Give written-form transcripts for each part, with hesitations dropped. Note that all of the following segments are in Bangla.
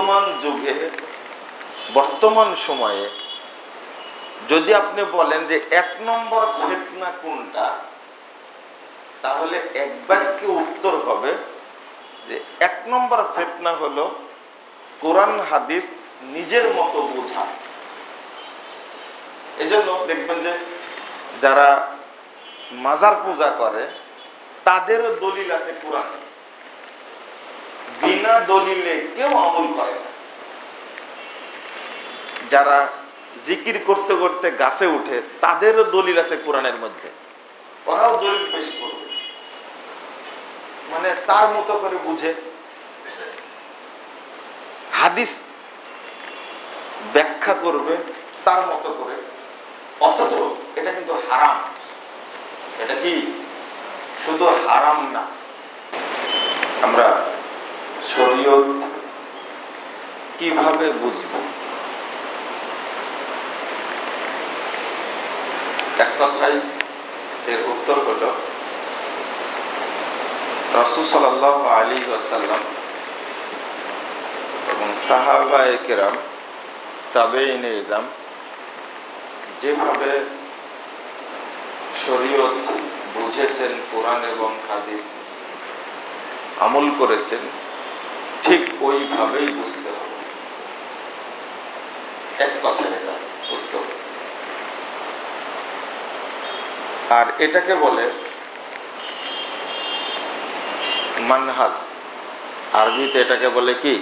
বর্তমান যুগে, বর্তমান সময়ে যদি আপনি বলেন যে 1 নম্বর ফিতনা কোনটা, তাহলে এক বাক্যে উত্তর হবে যে 1 নম্বর ফিতনা হলো কোরআন হাদিস নিজের মতো বোঝা। এজন্য দেখবেন যে যারা মাজার পূজা করে তাদেরও দলিল আছে কোরআনে, বিনা দলিলে কেউ আমল করে না। যারা জিকির করতে করতে গাছে উঠে তাদেরও দলিল আছে কোরআনের মধ্যে, ওরাও দলিল পেশ করবে, মানে তার মতো করে বুঝে হাদিস ব্যাখ্যা করবে তার মতো করে, অথচ এটা কিন্তু হারাম। এটা কি শুধু হারাম না, আমরা শরীয়ত কিভাবে বুঝবো? এক কথায় এর উত্তর হলো রাসূল সাল্লাল্লাহু আলাইহি ওয়াসাল্লাম এবং সাহাবায়ে কেরাম, তাবেঈনে ইজম যেভাবে শরীয়ত বুঝেছেন, কোরআন এবং হাদিস আমল করেছেন, ঠিক ওইভাবেই বুঝতে হবে। এক কথা এটা উত্তর। আর এটাকে বলে মানহাজ, আরবিতে এটাকে বলে কি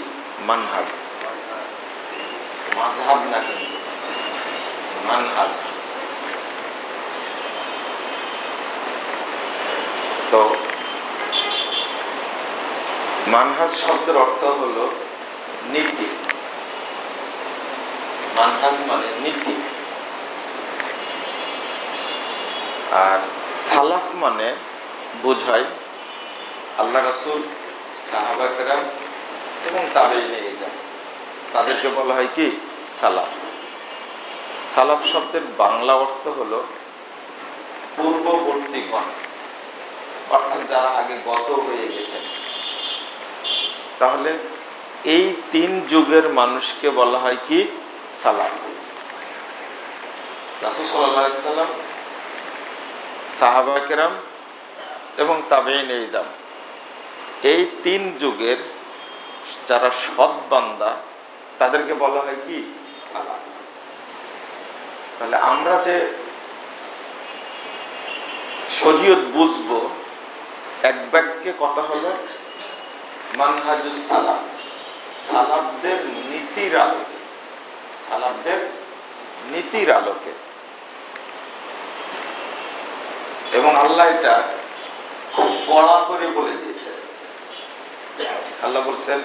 মানহাজ, মাযহাব না কিন্তু মানহাজ। তো মানহাজ শব্দের অর্থ হলো নীতি। মানহাজ মানে নীতি। আর সালাফ মানে বোঝায় আল্লাহ রাসূল, সাহাবা কেরাম এবং তাবেঈনে ইজম, তাদেরকে বলা হয় কি সালাফ। সালাফ শব্দের বাংলা অর্থ হলো পূর্ববর্তীগণ, অর্থাৎ যারা আগে গত হয়ে গেছেন। তাহলে এই 3 যুগের মানুষকে বলা হয় কি সালাফ। রাসূল সাল্লাল্লাহু আলাইহি সাল্লাম, সাহাবা কেরাম এবং তাবেঈনে ইজম, এই 3 যুগের যারা সৎ বান্দা তাদেরকে বলা হয় কি সালাফ। তাহলে আমরা যে শরীয়ত বুঝবো, এক বাক্যে কথা হলো মানহাজুস সালাফ, সালাফদের নীতির আলোকে, সালাফদের নীতির আলোকে। এবং আল্লাহ এটা খুব কড়া করে বলে দিয়েছেন। আল্লাহ বলছেন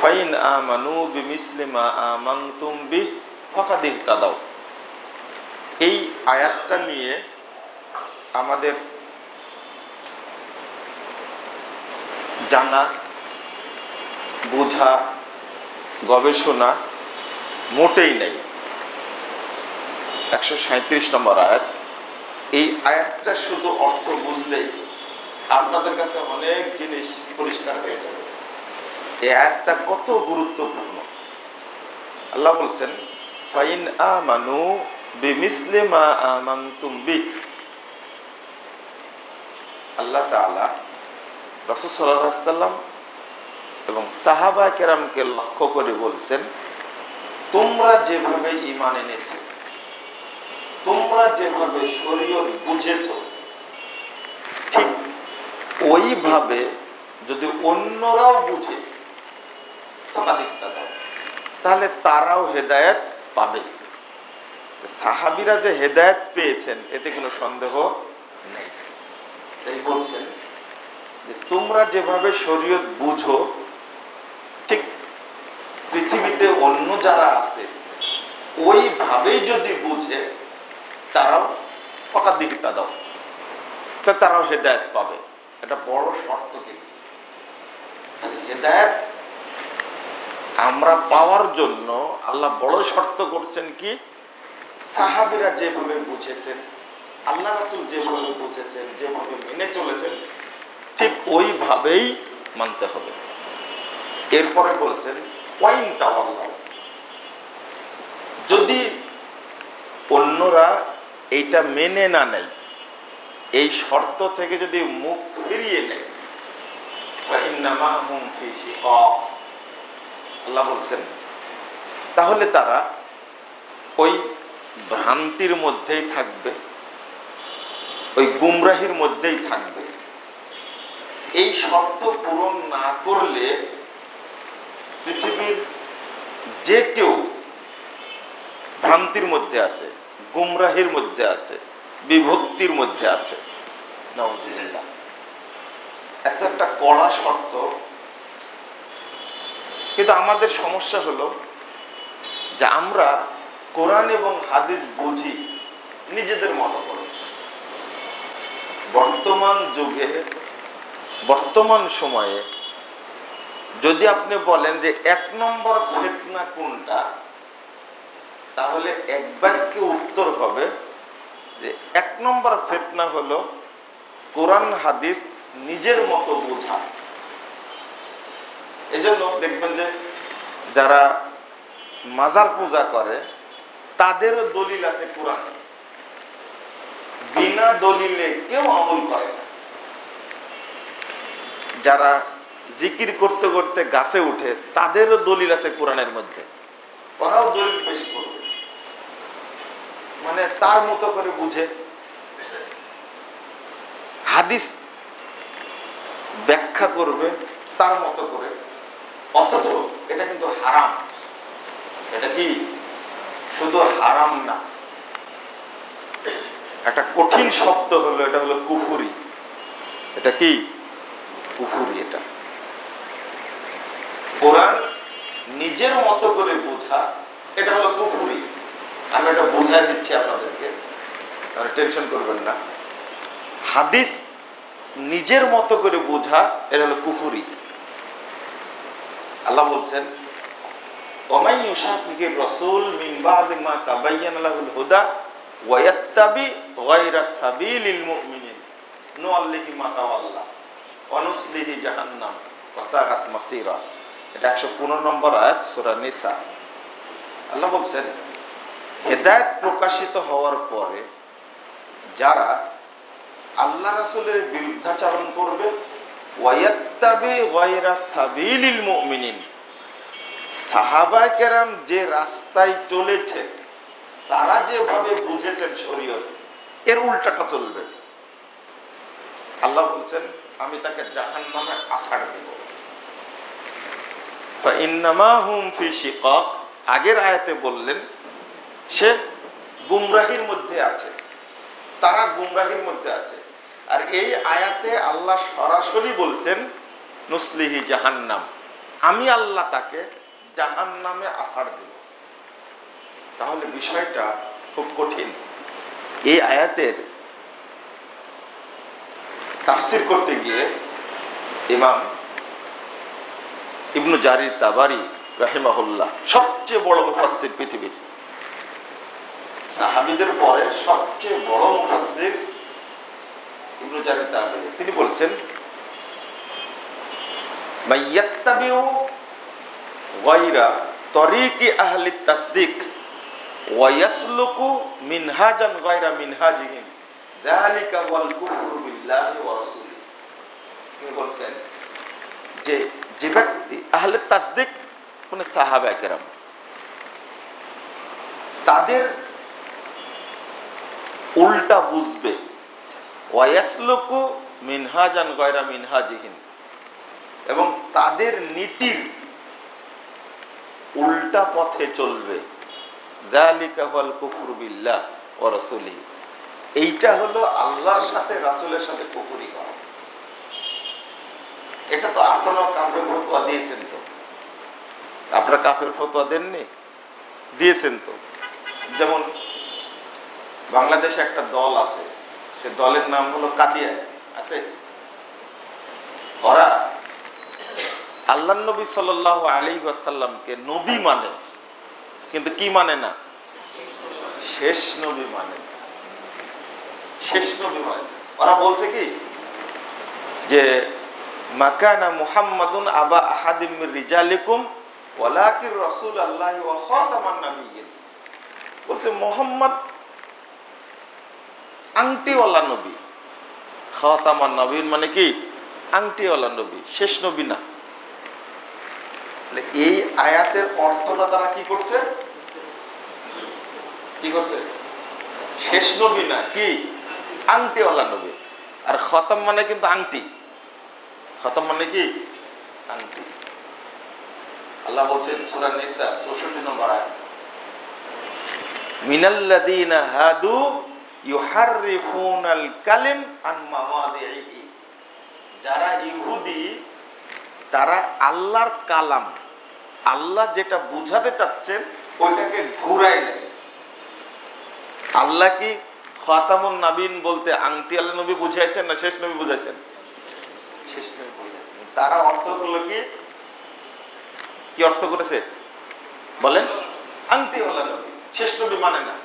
ফাইন আমানু বিমিসলি মা আমানতুম বিহি ফাকাদ ইহতাদাও। এই আয়াতটা নিয়ে আমাদের জানা, বোঝা, গবেষণা মোটেই নেই। 137 নম্বর আয়াত। এই আয়াতটা শুধু অর্থ বুঝলেই আপনাদের কাছে অনেক জিনিস পরিষ্কার হয়ে যাবে। এই আয়াতটা কত গুরুত্বপূর্ণ। আল্লাহ বলছেন ফাইন আমানু বিমিসলি মা আমানতুম বিহি। আল্লাহ তাআলা রাসূল সাল্লাল্লাহু আলাইহি সাল্লাম এবং সাহাবা কেরামকে লক্ষ্য করে বলছেন, তোমরা যেভাবে ঈমান এনেছো, তোমরা যেভাবে শরীয়ত বুঝেছো, ঠিক ওইভাবে যদি অন্যরাও বুঝে তাহলে তারাও হেদায়েত পাবে। সাহাবীরা যে হেদায়েত পেয়েছেন এতে কোনো সন্দেহ নেই। তাই বলছেন যে তোমরা যেভাবে শরীয়ত বুঝো, ঠিক পৃথিবীতে অন্য যারা আছে ওইভাবেই যদি বুঝে তারাও ফাকাদ ইহতাদাও, তারাও হেদায়েত পাবে। এটা বড় শর্ত। কিন্তু তাহলে হেদায়েত আমরা পাওয়ার জন্য আল্লাহ বড় শর্ত করছেন কি, সাহাবীরা যেভাবে বুঝেছেন, আল্লাহ রাসূল যেভাবে বুঝেছেন, যেভাবে মেনে চলেছেন, ঠিক ওইভাবেই মানতে হবে। এরপরে বলছেন ওয়াইন তাওয়াল্লাউ, যদি অন্যরা এইটা মেনে না নেয়, এই শর্ত থেকে যদি মুখ ফিরিয়ে নেয়, ফাইন্নামা হুম ফি শিকাক, আল্লাহ বলছেন তাহলে তারা ওই ভ্রান্তির মধ্যেই থাকবে, ওই গুমরাহির মধ্যেই থাকবে। এই শর্ত পূরণ না করলে পৃথিবীর যে কেউ ভ্রান্তির মধ্যে আছে, গুমরাহির মধ্যে আছে, বিভক্তির মধ্যে আছে। নাউজুবিল্লাহ। এত একটা কড়া শর্ত, কিন্তু আমাদের সমস্যা হলো যে আমরা কোরআন এবং হাদিস বুঝি নিজেদের মতো করে। বর্তমান যুগে, বর্তমান সময়ে যদি আপনি বলেন যে 1 নম্বর ফিতনা কোনটা, তাহলে এক বাক্যে উত্তর হবে যে 1 নম্বর ফিতনা হলো কোরআন হাদিস নিজের মতো বোঝা। এজন্য দেখবেন যে যারা মাজার পূজা করে তাদেরও দলিল আছে কোরআনে, বিনা দলিলে কেউ আমল করে না। যারা জিকির করতে করতে গাছে উঠে তাদেরও দলিল আছে কোরআনের মধ্যে, ওরাও দলিল পেশ করবে, মানে তার মতো করে বুঝে। হাদিস ব্যাখ্যা করবে তার মতো করে, অথচ এটা কিন্তু হারাম। এটা কি শুধু হারাম না, একটা কঠিন শব্দ হলো, এটা হলো কুফুরি। এটা কি কুফুরি। এটা কোরআন নিজের মতো করে বোঝা, এটা হলো কুফুরি। আমি এটা বোঝাই দিচ্ছি আপনাদেরকে, আর টেনশন করবেন না। হাদিস নিজের মতো করে বোঝা, এটা হলো কুফুরি। আল্লাহ বলছেন ওমাই ইউশাকির রাসূল মিন বাদি মা তাবায়্যানা লাহুল হুদা ওয়া ইয়াত্তাবি গায়রা সাবিলিল মুমিনিন নুআল্লিহি মা তাওয়াল্লা ওয়া নুসলিহি জাহান্নাম ওয়া সাআত মাসীরা। এটা 115 নম্বর আয়াত সূরা নিসা। আল্লাহ বলছেন হেদায়েত প্রকাশিত হওয়ার পরে যারা আল্লাহ রাসূলের বিরুদ্ধাচরণ করবে, ওয়া ইয়াত্তাবি গায়রা সাবিলিল মুমিনিন, সাহাবায়ে কেরাম যে রাস্তায় চলেছে, তারা যেভাবে বুঝেছেন শরীয়ত, এর উল্টাটা চলবে, আল্লাহ বলছেন আমি তাকে জাহান্নামে আছাড় দেব। ফাইন্নামা হুম ফি শিকাক, আগের আয়াতে বললেন সে গুমরাহির মধ্যে আছে, তারা গুমরাহির মধ্যে আছে। আর এই আয়াতে আল্লাহ সরাসরি বলছেন নুসলিহি জাহান্নাম, আমি আল্লাহ তাকে জাহান্নামে আছাড় দেব। তাহলে বিষয়টা খুব কঠিন। এই আয়াতের তাফসীর করতে গিয়ে ইমাম ইবনু জারির তাবারি রাহিমাহুল্লাহ, সবচেয়ে বড় মুফাসসির পৃথিবীর, সাহাবীদের পরে সবচেয়ে বড় মুফাসসির ইবনু জারির তাবারি, তিনি বলছেন মাইয়াত্তাবিউ গায়রা তরিকি আহলি তাসদিক ওয়া ইয়াসলুকু মিনহাজান গায়রা মিনহাজিহিম যালিকা ওয়াল কুফরু বিল্লাহি ওয়া রাসূলিহি। তিনি বলছেন যে যে ব্যক্তি আহলে তাসদিক মানে সাহাবায়ে কেরাম, তাদের উল্টা বুঝবে, ওয়া ইয়াসলুকু মিনহাজান গায়রা মিনহাজিহিম, এবং তাদের নীতির উল্টা পথে চলবে, যালিকা ওয়াল কুফরু বিল্লাহি ওয়া রাসূলিহি, এইটা হলো আল্লাহর সাথে রাসূলের সাথে কুফরি করা। এটা তো আপনারা কাফের ফতোয়া দিয়েছেন, তো আপনারা কাফের ফতোয়া দেননি, দিয়েছেন তো। যেমন বাংলাদেশে একটা দল আছে, সে দলের নাম হলো কাদিয়ানী, আছে। ওরা আল্লাহ নবী সাল্লাল্লাহু আলাইহি ওয়াসাল্লামকে নবী মানে, কিন্তু কি মানে না, শেষ নবী মানে, শেষ নবী মানে। ওরা বলছে কি যে মাকানা মুহাম্মাদুন আবা আহাদিম মির রিজালিকুম ওয়ালাকির রাসূলুল্লাহি ওয়া খাতামান নাবিয়্যিন, বলছে মোহাম্মদ আংটিওয়ালা নবী। খাতামান নাবিয়্যিন মানে কি? আংটিওয়ালা নবী, শেষ নবী না। এই আয়াতের অর্থটা তারা কি করছে? কি করছে? শেষ নবী না, কি? আংটিওয়ালা নবী। আর খতম মানে কিন্তু আংটি। খতম মানে কি? আংটি। আল্লাহ বলছেন সূরা নিসা 64 নম্বর আয়াত, মিনাল্লাযীনা হাদু ইউহাররিফুনাল কালিম আন মাওয়াদিহি, যারা ইহুদি তারা আল্লাহর কালাম, আল্লাহ যেটা বুঝাতে চাচ্ছেন ওইটাকে ঘুরাই নেয়। আল্লাহ কি খাতামুন নাবিয়্যিন বলতে আংটি আল্লাহ নবী বুঝাইছেন না শেষ নবী বুঝাইছেন? শেষ নবী বুঝাইছেন। তারা অর্থ করলো কি? কি অর্থ করেছে বলেন? আংটিওয়ালা নবী, শেষ নবী মানে না,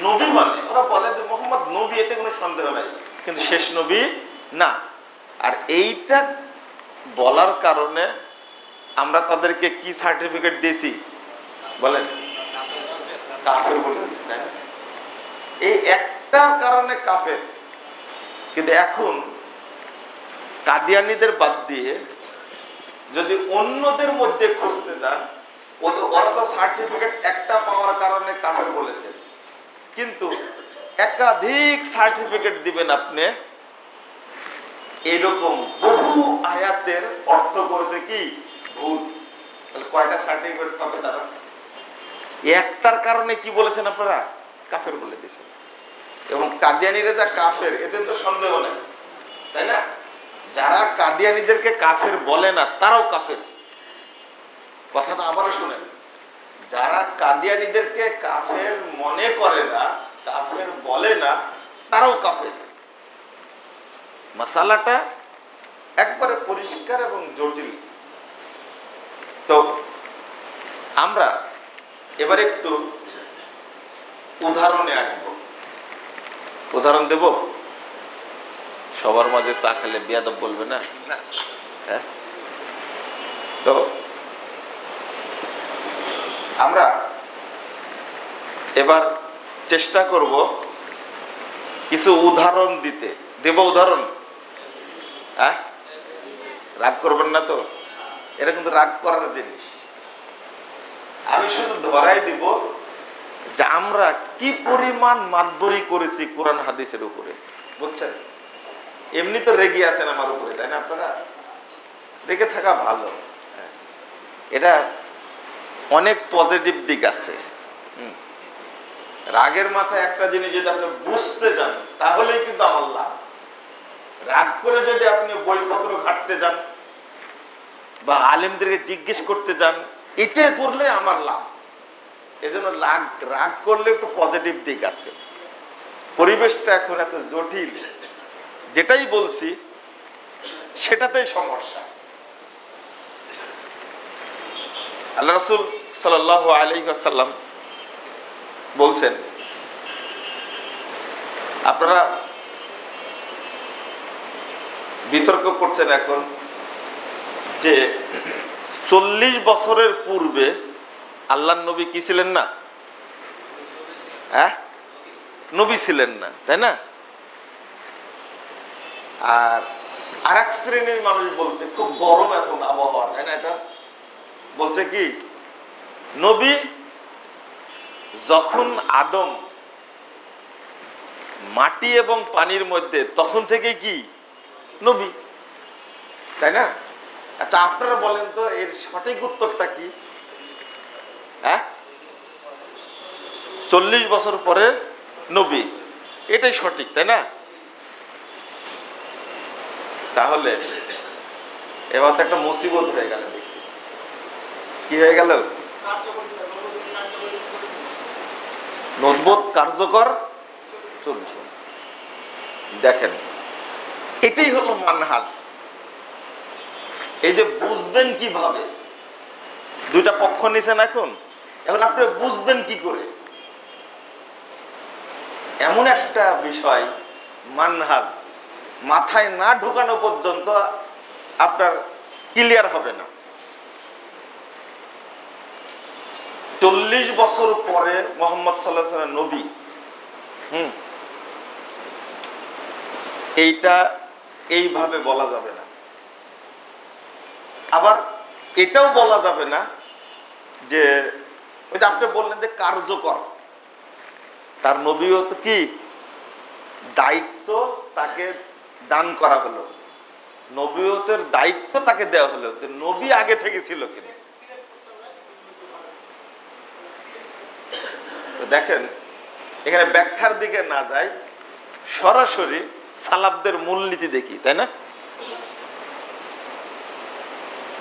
নবী মানে। ওরা বলে যে মোহাম্মদ নবী, এতে কোনো সন্দেহ নাই, কিন্তু শেষ নবী না। আর এইটা বলার কারণে আমরা তাদেরকে কি সার্টিফিকেট দিয়েছি বলেন? কাফের বলে দিয়েছি, তাই না? এই একটার কারণে কাফের। কিন্তু এখন কাদিয়ানীদের বাদ দিয়ে যদি অন্যদের মধ্যে খুঁজতে যান, ওরা তো সার্টিফিকেট একটা পাওয়ার কারণে কাফের বলেছে, কিন্তু একাধিক সার্টিফিকেট দিবেন আপনি, এরকম বহু আয়াতের অর্থ করেছে কি ভুল। তাহলে কয়টা সার্টিফিকেট পাবে তারা? একটার কারণে কি বলেছেন আপনারা? কাফের বলে দিয়েছেন। এবং কাদিয়ানীরা যা কাফের, এতে তো সন্দেহ নাই, তাই না? যারা কাদিয়ানীদেরকে কাফের বলে না তারাও কাফের। কথাটা আবারও শুনেন, যারা কাদিয়ানীদেরকে কাফের মনে করে না, কাফের বলে না, তারাও কাফের। মাসালাটা একবারে পরিষ্কার এবং জটিল। তো আমরা এবার একটু উদাহরণে আসব। উদাহরণ দেব? সবার মাঝে চা খেলে বিয়াদব বলবে না? হ্যাঁ, তো আমরা এবার চেষ্টা করব কিছু উদাহরণ দিতে। দেব উদাহরণ? হ্যাঁ, রাগ করবেন না তো? এটা কিন্তু রাগ করার জিনিস। আমি শুধু ধরাই দিব যে আমরা কি পরিমাণ মাতবরি করেছি কোরআন হাদিসের উপরে, বুঝছেন? এমনি তো রেগে আছেন আমার উপরে, তাই না? আপনারা রেগে থাকা ভালো, এটা অনেক পজিটিভ দিক আছে। রাগের মাথায় একটা জিনিস যদি আপনি বুঝতে যান তাহলেই কিন্তু আমার লাভ। রাগ করে যদি আপনি বইপত্র ঘাটতে যান বা আলেমদেরকে জিজ্ঞেস করতে যান, এটা করলে আমার লাভ। এজন্য রাগ করলে একটু পজিটিভ দিক আছে। পরিবেশটা এখন এত জটিল, যেটাই বলছি সেটাতেই সমস্যা। আল্লাহ রাসূল সাল্লাল্লাহু আলাইহি ওয়াসাল্লাম বলছেন, আপনারা বিতর্ক করছেন এখন যে 40 বছরের পূর্বে আল্লাহর নবী কি ছিলেন না? হ্যাঁ, নবী ছিলেন না, তাই না? আর এক শ্রেণীর মানুষ বলছে, খুব গরম এখন আবহাওয়া, তাই না? এটা বলছে কি, নবী যখন আদম মাটি এবং পানির মধ্যে, তখন থেকে কি নবী, তাই না? আচ্ছা, আপনারা বলেন তো এর সঠিক উত্তরটা কি? হ্যাঁ, 40 বছর পরে নবী, এটাই সঠিক, তাই না? তাহলে এবার তো একটা মুসিবত হয়ে গেল, দেখতেছি। কি হয়ে গেল? নবুওত কার্যকর চলছে। দেখেন, এটাই হলো মানহাজ। এই যে বুঝবেন কিভাবে, দুইটা পক্ষ নিছেন, এখন আপনি বুঝবেন কি করে? এমন একটা বিষয়, মানহাজ মাথায় না ঢোকানো পর্যন্ত আপনার ক্লিয়ার হবে না। 40 বছর পরে মুহাম্মদ সাল্লাল্লাহু আলাইহি ওয়াসাল্লাম নবী, এইটা এইভাবে বলা যাবে না। আবার এটাও বলা যাবে না যে ওই যে আপনি বললেন যে কার্যকর, তার নবীয়ত কি দায়িত্ব তাকে দান করা হলো, নবীয়তের দায়িত্ব তাকে দেওয়া হলো, নবী আগে থেকে ছিল কিনা। তো দেখেন এখানে ব্যাখ্যার দিকে না যাই, সরাসরি সালাফদের মূলনীতি দেখি, তাই না?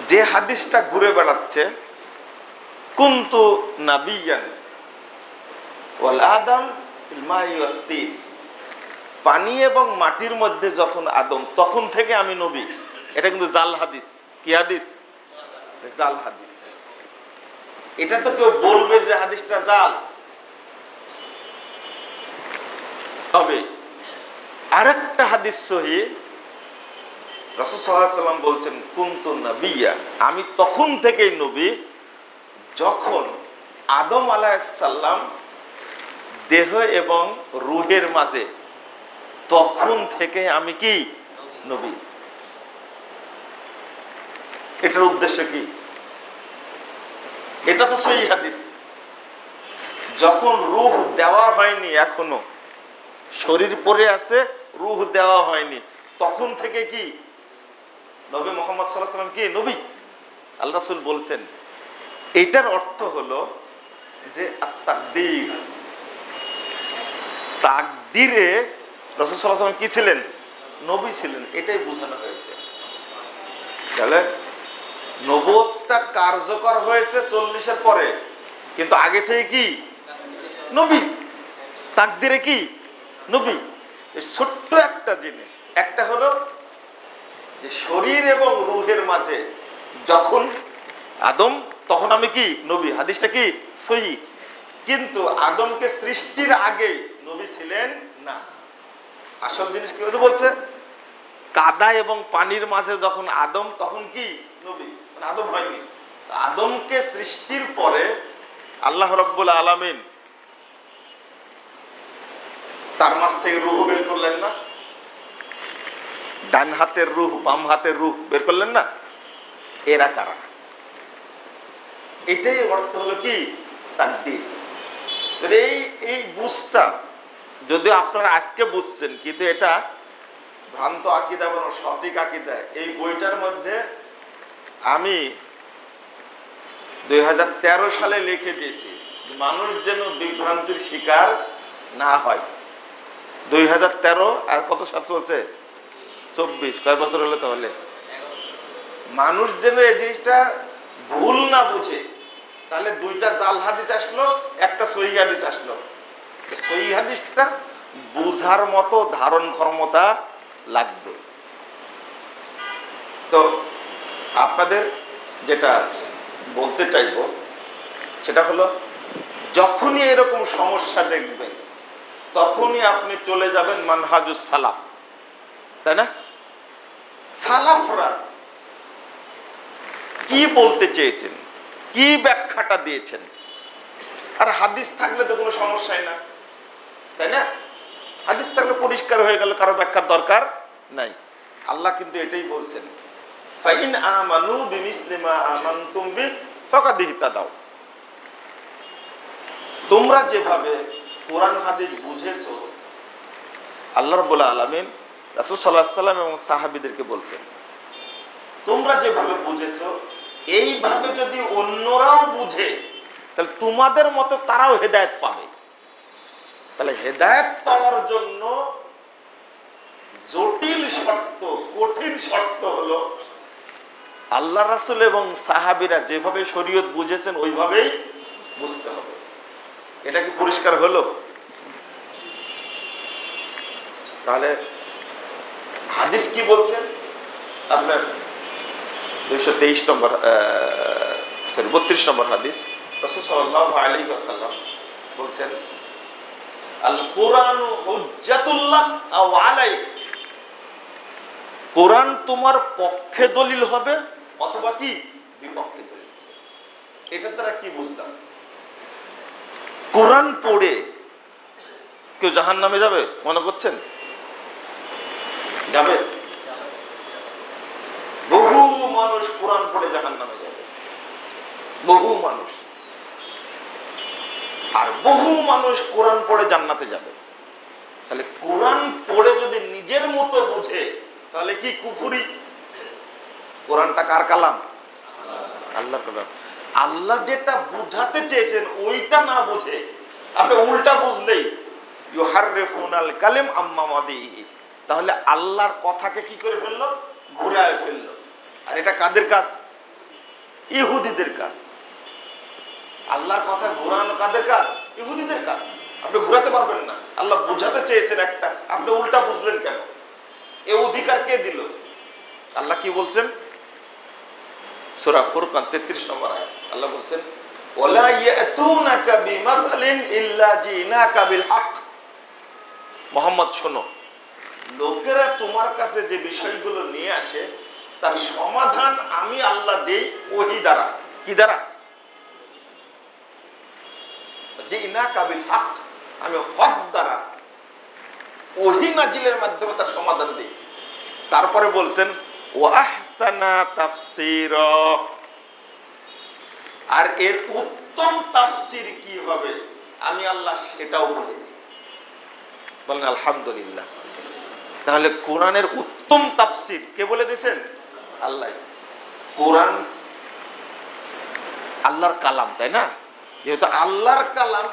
যে হাদিসটা ঘুরে বেড়াচ্ছে কুনতু নাবিয়ান ওয়াল আদম ফিল মাই ওয়াত তিন, পানি এবং মাটির মধ্যে যখন আদম তখন থেকে আমি নবী, এটা কিন্তু জাল হাদিস। কি হাদিস? জাল হাদিস। এটা তো কেউ বলবে যে হাদিসটা জাল। তবে আরেকটা হাদিস সহিহ, রাসূল সাল্লাল্লাহু আলাইহি ওয়াসাল্লাম বলছেন কুনতু নাবিয়্যা, আমি তখন থেকেই নবী যখন আদম আলাইহিস সালাম দেহ এবং রূহের মাঝে, তখন থেকে আমি কি নবী। এটার উদ্দেশ্য কি? এটা তো সহিহ হাদিস। যখন রূহ দেওয়া হয়নি, এখনো শরীর পড়ে আছে, রূহ দেওয়া হয়নি, তখন থেকে কি নবী মুহাম্মদ সাল্লাল্লাহু আলাইহি ওয়াসাল্লাম কি নবী। আল্লাহ রাসূল বলছেন এটার অর্থ হলো যে আত-তাকদীর, তাকদীরে রাসূল সাল্লাল্লাহু আলাইহি ওয়াসাল্লাম কি ছিলেন? নবী ছিলেন। এটাই বোঝানো হয়েছে। তাহলে নবুয়তটা কার্যকর হয়েছে 40-এর পরে, কিন্তু আগে থেকে কি নবী, তাকদীরে কি নবী। ছোট্ট একটা জিনিস, একটা হলো যে শরীর এবং রূহের মাঝে যখন আদম, তখন আমি কি নবী। হাদিসটা কি সহিহ। কিন্তু আদমকে সৃষ্টির আগে নবী ছিলেন না। আসল জিনিস কি বলছে, কাদা এবং পানির মাঝে যখন আদম, তখন কি নবী, মানে আদম হয়নি। আদমকে সৃষ্টির পরে আল্লাহ রাব্বুল আলামিন তার মাঝ থেকে রূহ বের করলেন না? ডান হাতের রূহ, বাম হাতের রূহ বের করলেন না? এরা কারা? এটাই অর্থ হলো কি তাকদীর। এই বুঝটা যদিও আপনারা আজকে বুঝছেন, কিন্তু এটা ভ্রান্ত আকীদা এবং সঠিক আকীদা। এই বইটার মধ্যে আমি 2013 সালে লিখে দিয়েছি, মানুষ যেন বিভ্রান্তির শিকার না হয়। 2013 আর কত সাল চলছে? 24। কয় বছর হলো তাহলে? মানুষ যেন এই জিনিসটা ভুল না বুঝে। তাহলে দুইটা জাল হাদিস আসলো, একটা সহিহ হাদিস আসলো। সহিহ হাদিসটা বুঝার মতো ধারণ ক্ষমতা লাগবে। তো আপনাদের যেটা বলতে চাইবো সেটা হলো, যখনই এরকম সমস্যা দেখবেন তখনই আপনি চলে যাবেন মানহাজুস সালাফ, তাই না? সালাফরা কি বলতে চেয়েছেন, কি ব্যাখ্যাটা দিয়েছেন। আর হাদিস থাকলে তো কোনো সমস্যাই না, তাই না? হাদিস থাকলে পরিষ্কার হয়ে গেল, কারো ব্যাখ্যার দরকার নাই। আল্লাহ কিন্তু এটাই বলছেন, ফাইন আমানু বিমিসলি মা আমানতুম বি ফাকাদ ইহতাদাও। তোমরা যেভাবে কোরআন হাদিস বুঝেছো, আল্লাহ রাব্বুল আলামিন রাসূল সাল্লাল্লাহু আলাইহি ওয়াসাল্লাম এবং সাহাবীদেরকে বলছেন, তোমরা যেভাবে বুঝেছো এইভাবে যদি অন্যরাও বুঝে, তাহলে তোমাদের মতো তারাও হেদায়েত পাবে। তাহলে হেদায়েত পাওয়ার জন্য জটিল শর্ত, কঠিন শর্ত হলো আল্লাহ রাসূল এবং সাহাবীরা যেভাবে শরীয়ত বুঝেছেন ওইভাবেই বুঝতে হবে। এটা কি পরিষ্কার হলো? তাহলে হাদিস কি বলছেন? আপনার 223 নম্বর 32 নম্বর হাদিস, রাসূল সাল্লাল্লাহু আলাইহি ওয়াসাল্লাম বলছেন, আল কুরআনু হুজ্জাতুল লাক আও আলাইক। কোরআন তোমার পক্ষে দলিল হবে অথবা কি বিপক্ষে দলিল হবে। এটার দ্বারা কি বুঝলাম? কোরআন পড়ে কেউ জাহান্নামে যাবে মনে করছেন? যাবে? বহু মানুষ কোরআন পড়ে জাহান্নামে যাবে, বহু মানুষ। আর বহু মানুষ কোরআন পড়ে জান্নাতে যাবে। তাহলে কোরআন পড়ে যদি নিজের মতো বুঝে তাহলে কি কুফরি? কোরআনটা কার কালাম? আল্লাহর কালাম। আল্লাহ যেটা বুঝাতে চেয়েছেন ওইটা না বুঝে আপনি উল্টা বুঝলেই ইউহাররিফুনাল কালিম আম্মা মাদিহি, তাহলে আল্লাহর কথাকে কি করে ফেললো? ঘুরায় ফেললো। আর এটা কাদের কাজ? ইহুদিদের কাজ। আল্লাহর কথা ঘুরানো কাদের কাজ? ইহুদিদের কাজ। আপনি ঘুরাতে পারবেন না। আল্লাহ বুঝাতে চেয়েছেন একটা, আপনি উল্টা বুঝলেন কেন? এ অধিকার কে দিল? আল্লাহ কি বলছেন? সূরা ফুরকান 33 নম্বর আয়াত আল্লাহ বলছেন, ওয়ালা ইয়াতুনাকা বিমাসালিন ইল্লা জিনাকা বিল হক। মুহাম্মদ শোনো, লোকেরা তোমার কাছে যে বিষয়গুলো নিয়ে আসে তার সমাধান আমি আল্লাহ দেই ওহী দ্বারা। কি দ্বারা? জিনাকা বিল হক, আমি হক দ্বারা ওহী নাজিলের মাধ্যমে তার সমাধান দেই। তারপরে বলছেন ওয়া আহসানা তাফসীরা, আর এর উত্তম তাফসীর কি হবে আমি আল্লাহ সেটাও বলে দিই। বলেন আলহামদুলিল্লাহ। তাহলে কোরআনের উত্তম তাফসীর কে বলে দিয়েছেন? আল্লাহ। কোরআন আল্লাহর কালাম, তাই না? যেহেতু আল্লাহর কালাম,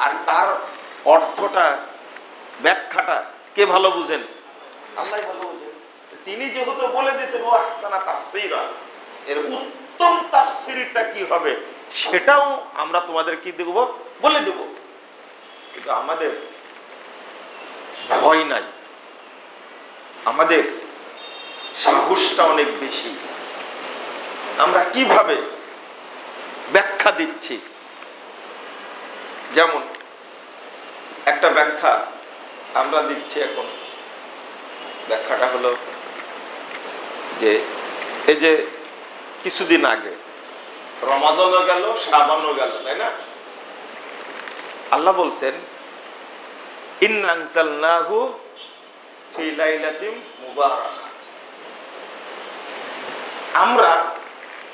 আর তার অর্থটা ব্যাখ্যাটা কে ভালো বুঝেন? আল্লাহ ভালো বুঝেন। তিনি যেহেতু বলে দিয়েছেন ওয়া আহসানা তাফসীরা, এর উত্তম তাফসীরটা কি হবে সেটাও আমরা তোমাদের কি দেব? বলে দেব। কিন্তু আমাদের ভয় নাই, আমাদের সাহসটা অনেক বেশি। আমরা কিভাবে ব্যাখ্যা দিচ্ছি? যেমন একটা ব্যাখ্যা আমরা দিচ্ছি এখন। ব্যাখ্যাটা হলো যে এই যে কিছুদিন আগে রমাজানও গেল, শাবানও গেল, তাই না? আল্লাহ বলছেন ইন্না আনজালনাহু ফি লাইলাতিন মুবারাকা, আমরা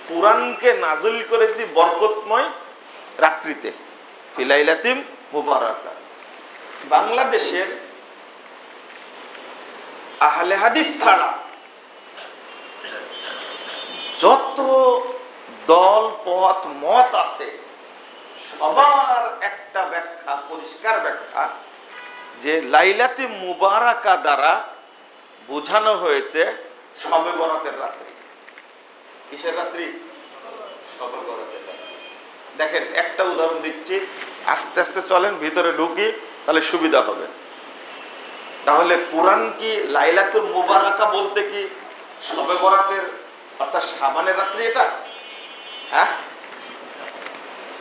কোরআনকে নাযিল করেছি বরকতময় রাত্রিতে। ফি লাইলাতিন মুবারাকা। বাংলাদেশের আহলে হাদিস ছাড়া যত দল পথ মত আছে সবার একটা ব্যাখ্যা, পরিষ্কার ব্যাখ্যা, যে লাইলাতে মুবারাকা দ্বারা বোঝানো হয়েছে শবে বরাতের রাত্রি। কিসের রাত্রি? শবে বরাতের রাত্রি। দেখেন একটা উদাহরণ দিচ্ছি, আস্তে আস্তে চলেন, ভিতরে ঢুকি, তাহলে সুবিধা হবে। তাহলে কোরআন কি লাইলাতুল মুবারাকা বলতে কি শবে বরাতের অর্থাৎ শাবানের রাত্রি এটা? হ্যাঁ।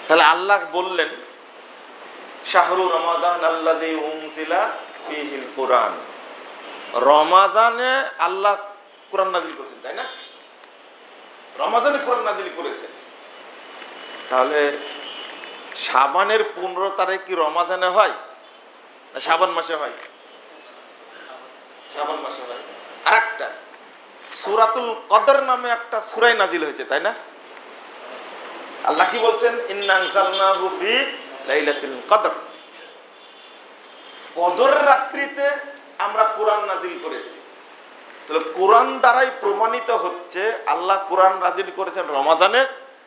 তাহলে আল্লাহ বললেন শাহরু রমাদান আল্লাযী উনজিলা ফীহিল কুরআন, রমাজানে আল্লাহ কোরআন নাযিল করেছেন, তাই না? রমাজানে কোরআন নাযিল করেছেন। তাহলে শাবানের 15 তারিখ কি রমাজানে হয় না শাবান মাসে হয়? শাবান মাসে হয়। আরেকটা সূরাতুল কদর নামে একটা সূরা নাযিল হয়েছে, তাই না? আল্লাহ কি বলছেন? ইন্না আনজালনাহু ফি লাইলাতুল কদর, কদর রাত্রিতে আমরা কোরআন নাযিল করেছি। তাহলে কোরআন দ্বারাই প্রমাণিত হচ্ছে আল্লাহ কোরআন নাযিল করেছেন রমাজানে,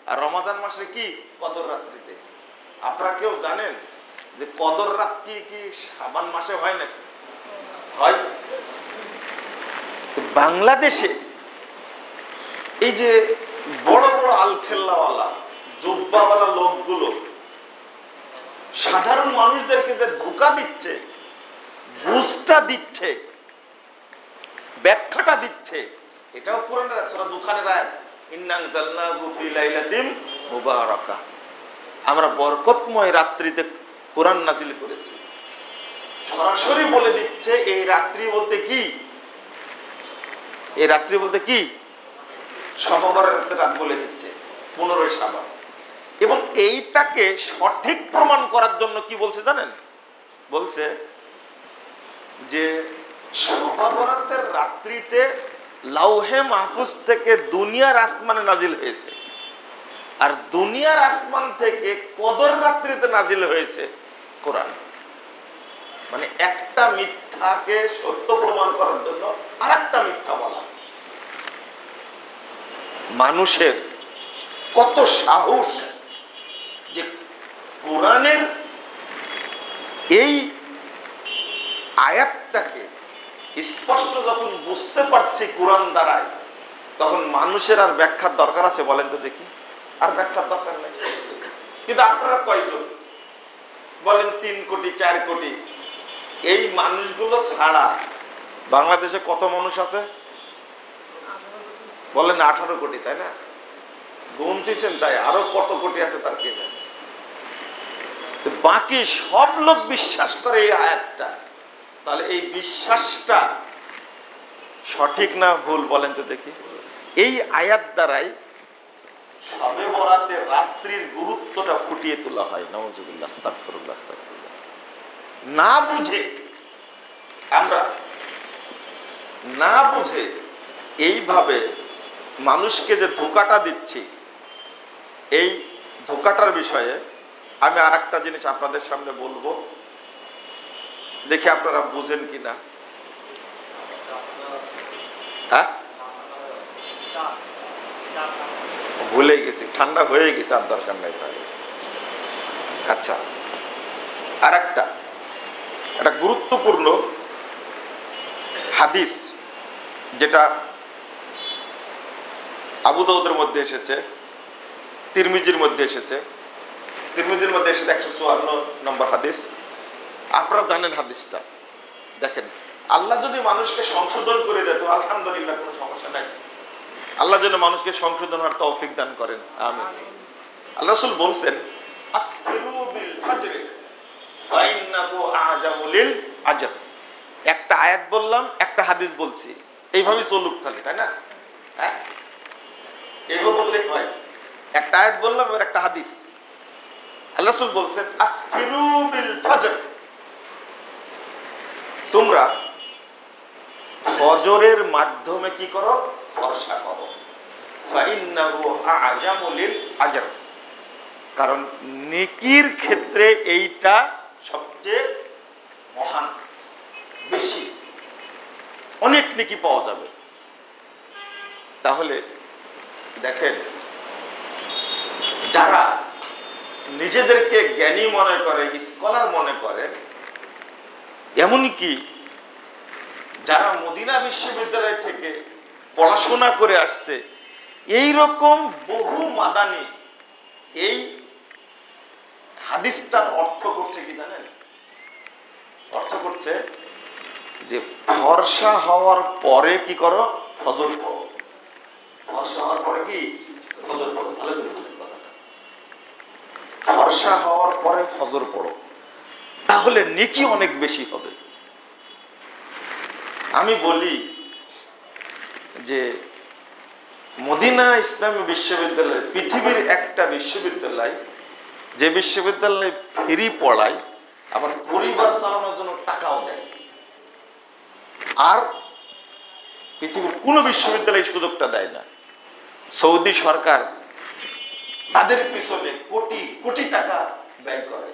আর রমাজান মাসে কি কদর রাত্রিতে। আপনারা কেউ জানেন যে কদর রাত্রি কি শাবান মাসে হয় নাকি? হয়। তো বাংলাদেশে এই যে বড় বড় আলখেল্লাওয়ালা জুব্বাওয়ালা লোকগুলো সাধারণ মানুষদেরকে যে ধোঁকা দিচ্ছে, বুঝটা দিচ্ছে, ব্যাখ্যাটা দিচ্ছে, এটাও কোরআনের সূরা দুখানের আয়াত, ইন্না আনজালনাহু ফি লাইলাতিন মুবারাকা, আমরা বরকতময় রাত্রিতে কোরআন নাযিল করেছি। সরাসরি বলে দিচ্ছে এই রাত্রি বলতে কি? এই রাত্রি বলতে কি? শবে বরাতের রাত বলে দিচ্ছে, 15 শাবান। এবং এইটাকে সঠিক প্রমাণ করার জন্য কি বলছে জানেন? বলছে যে শবে বরাতের রাত্রিতে লাউহে মাহফুজ থেকে দুনিয়ার আসমানে নাজিল হয়েছে, আর দুনিয়ার আসমান থেকে কদর রাত্রিতে নাজিল হয়েছে কোরআন। মানে একটা মিথ্যাকে সত্য প্রমাণ করার জন্য আরেকটা মিথ্যা বলা। মানুষের কত সাহস যে কোরআনের এই আয়াতটাকে স্পষ্ট যখন বুঝতে পারছি কোরআন দ্বারাই, তখন মানুষের আর ব্যাখ্যার দরকার আছে বলেন তো দেখি? আর ব্যাখ্যার দরকার নেই। কিন্তু আপনারা কয়জন বলেন? 3 কোটি 4 কোটি। এই মানুষগুলো ছাড়া বাংলাদেশে কত মানুষ আছে বলেন? 18 কোটি, তাই না? গুনতেছেন, তাই আরো কত কোটি আছে তার কে জানে। তো বাকি সব লোক বিশ্বাস করে এই আয়াতটা, তাহলে এই বিশ্বাসটা সঠিক না ভুল বলেন তো দেখি? এই আয়াত দ্বারাই শবে বরাতের রাত্রির গুরুত্বটা ফুটিয়ে তোলা হয়। নাউজুবিল্লাহ, আস্তাগফিরুল্লাহ, আস্তাগফিরুল্লাহ। না বুঝে আমরা, না বুঝে এইভাবে মানুষকে যে ধোঁকাটা দিচ্ছি, এই ধোঁকাটার বিষয়ে আমি আর একটা জিনিস আপনাদের সামনে বলবো, দেখি আপনারা বুঝেন কিনা। হ্যাঁ, ভুলে গেছি, ঠান্ডা হয়ে গেছে, আর দরকার নাই তাহলে। আচ্ছা, আর একটা গুরুত্বপূর্ণ হাদিস যেটা আবু দাউদের মধ্যে এসেছে, তিরমিজির মধ্যে এসেছে, 154 নম্বর হাদিস। আপনারা জানেন হাদিসটা, দেখেন, আল্লাহ যদি মানুষকে সংশোধন করে দিত আলহামদুলিল্লাহ, কোনো সমস্যা নাই। আল্লাহ যেন মানুষকে সংশোধন হওয়ার তৌফিক দান করেন, আমিন। আল্লাহ রাসূল বলছেন, আসফিরু বিল ফাজর ফাইন্নাহু আ'জামু লিল আজর। একটা আয়াত বললাম, একটা হাদিস বলছি, এইভাবেই চলুক তাহলে, তাই না? হ্যাঁ, এইভাবে বললে হয়। একটা আয়াত বললাম, এবার একটা হাদিস। আল্লাহ রাসূল বলছেন, আসফিরু বিল ফাজর, তোমরা ফজরের মাধ্যমে কি করো? বর্ষা করো। ফাইন্নাহু আ'জামু লিল আজর, কারণ নেকির ক্ষেত্রে এইটা সবচেয়ে মহান, বেশি, অনেক নেকি পাওয়া যাবে। তাহলে দেখেন, যারা নিজেদেরকে জ্ঞানী মনে করে, স্কলার মনে করে, এমনকি যারা মদিনা বিশ্ববিদ্যালয় থেকে পড়াশোনা করে আসছে, এই রকম বহু মাদানি এই হাদিসটার অর্থ করছে কি জানেন? অর্থ করছে যে ফর্সা হওয়ার পরে কি করো? ফজর পড়ো। ফর্সা হওয়ার পরে কি? ফজর পড়ো। ভালো করে বুঝুন কথাটা। ফর্সা হওয়ার পরে ফজর পড়ো, তাহলে নেকি অনেক বেশি হবে। আমি বলি যে মদিনা ইসলামী বিশ্ববিদ্যালয় পৃথিবীর একটা বিশ্ববিদ্যালয়, যে বিশ্ববিদ্যালয় ফ্রি পড়ায়, আবার পরিবার চালানোর জন্য টাকাও দেয়। আর পৃথিবীর কোন বিশ্ববিদ্যালয় সুযোগটা দেয় না। সৌদি সরকার তাদের পিছনে কোটি কোটি টাকা ব্যয় করে।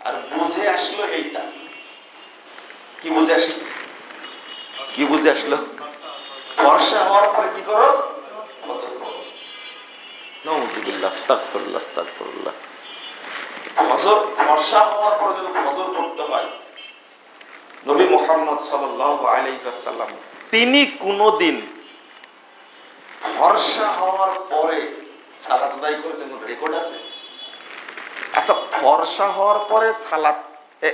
আর বুঝে আসলো এইটা। কি বুঝে আসলো? কি বুঝে আসলো? ফর্সা হওয়ার পরে কি করো? ফজর পড়ো। নাউযুবিল্লাহ, আস্তাগফিরুল্লাহ, আস্তাগফিরুল্লাহ। ফজর, ফর্সা হওয়ার পরে যদি ফজর পড়তে হয়, নবী মুহাম্মদ সাল্লাল্লাহু আলাইহি ওয়াসাল্লাম তিনি কোনদিন ফর্সা হওয়ার পরে সালাত আদায় করেছেন? রেকর্ড আছে? আচ্ছা, ফর্সা হওয়ার পরে সালাত,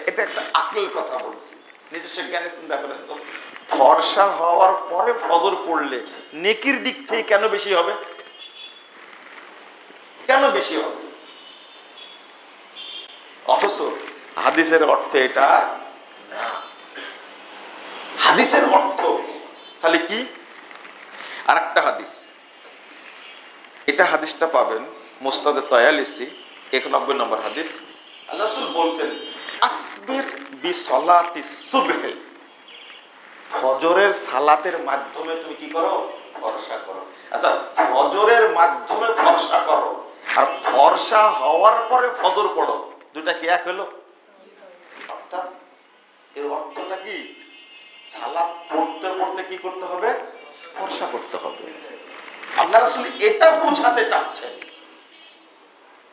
এটা একটা আকল কথা বলছি, নিজস্ব জ্ঞানে চিন্তা করেন তো। ফর্সা হওয়ার পরে ফজর পড়লে নেকির দিক থেকে কেন বেশি হবে? কেন বেশি হবে? অথচ হাদিসের অর্থ এটা না। হাদিসের অর্থ তাহলে কি? আর একটা হাদিস, এটা হাদিসটা পাবেন মুসনাদে তয়ালিসি 91 নম্বর হাদিস, আল্লাহ রাসূল বলছেন আসবির বিসলাতি সুবহি, ফজরের সালাতের মাধ্যমে তুমি কি করো? ফর্সা করো। আচ্ছা, ফজরের মাধ্যমে ফর্সা করো আর ফর্সা হওয়ার পরে ফজর পড়ো, দুটা কি এক হলো? অর্থাৎ এর অর্থটা কি? সালাত পড়তে পড়তে কি করতে হবে? ফর্সা করতে হবে। আল্লাহ রাসূল এটা বোঝাতে চাচ্ছেন,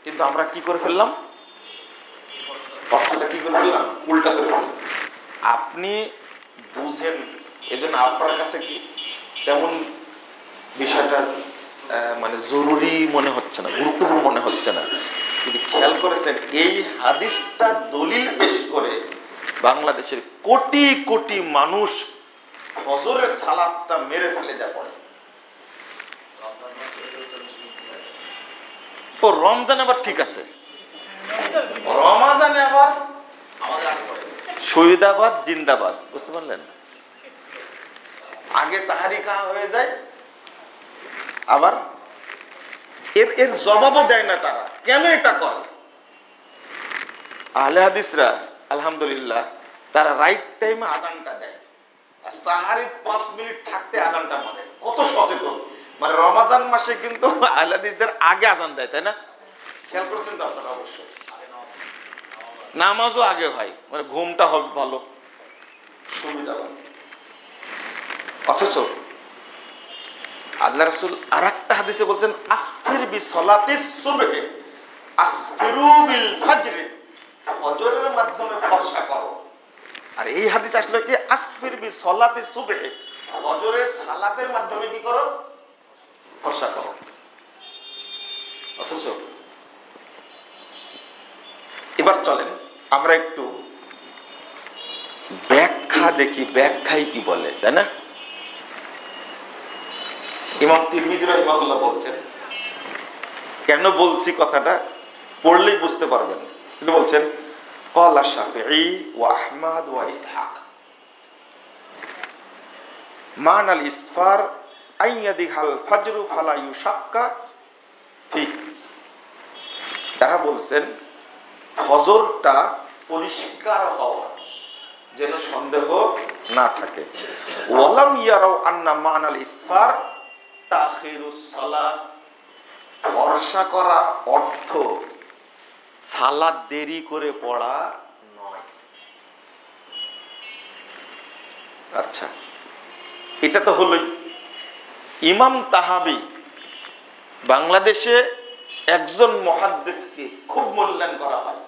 কিন্তু আমরা কি করে ফেললাম? অর্থটা কি করে ফেললাম? উল্টা করে ফেললাম। আপনি বুঝেন, এজন্য আপনার কাছে কি তেমন বিষয়টা মানে জরুরি মনে হচ্ছে না, গুরুত্বপূর্ণ মনে হচ্ছে না। যদি খেয়াল করেছেন, এই হাদিসটা দলিল পেশ করে বাংলাদেশের কোটি কোটি মানুষ ফজরের সালাতটা মেরে ফেলে যা পড়ে। ও রমজান আবার ঠিক আছে, রমাজানে আবার শহীদাবাদ জিন্দাবাদ, বুঝতে পারলেন? আগে সাহারি খাওয়া হয়ে যায়, আবার এর জবাবও দেয় না তারা, কেন এটা করে? আহলে হাদিসরা আলহামদুলিল্লাহ তারা রাইট টাইমে আজানটা দেয়, আর সাহারির 5 মিনিট থাকতে আজানটা মারে। কত সচেতন! মানে রমজান মাসে কিন্তু আহলে হাদিসদের আগে আজান দেয়, তাই না? খেয়াল করছেন তো আপনারা? অবশ্যই নামাজও আগে হয়, মানে ঘুমটা হবে ভালো, সুবিধাবান। অথচ আল্লাহ রাসূল আরেকটা হাদিসে বলছেন আসফির বিসলাতিস সুবহি, আসফিরু বিল ফজর, ফজরের মাধ্যমে ফর্সা করো। আর এই হাদিস আসলে কি? আসফির বিসলাতিস সুবহি, ফজরের সালাতের মাধ্যমে কি করো? ফর্সা করো। অথচ এবার চলেন আমরা একটু ব্যাখ্যা দেখি, ব্যাখ্যাই কি বলে, তাই না? ইমাম তিরমিজি রাহিমাহুল্লাহ বলছেন, কেন বলছি কথাটা পড়লেই বুঝতে পারবেন। তিনি বলছেন ক্বালা শাফিঈ ওয়া আহমদ ওয়া ইসহাক মানাল ইসফার আইয়াদিহাল ফাজরু ফালা ইউশাক্কা ফি। তারা বলছেন ফজরটা পরিষ্কার হওয়া, যেন সন্দেহ না থাকে। ওয়ালাম ইয়ারাউ আন্না মানাল ইসফার তাখিরুস সালাত, ফর্সা করা অর্থ সালাত দেরি করে পড়া নয়। আচ্ছা, এটা তো হলোই। ইমাম তাহাবি বাংলাদেশে একজন মুহাদ্দিসকে খুব মূল্যায়ন করা হয়,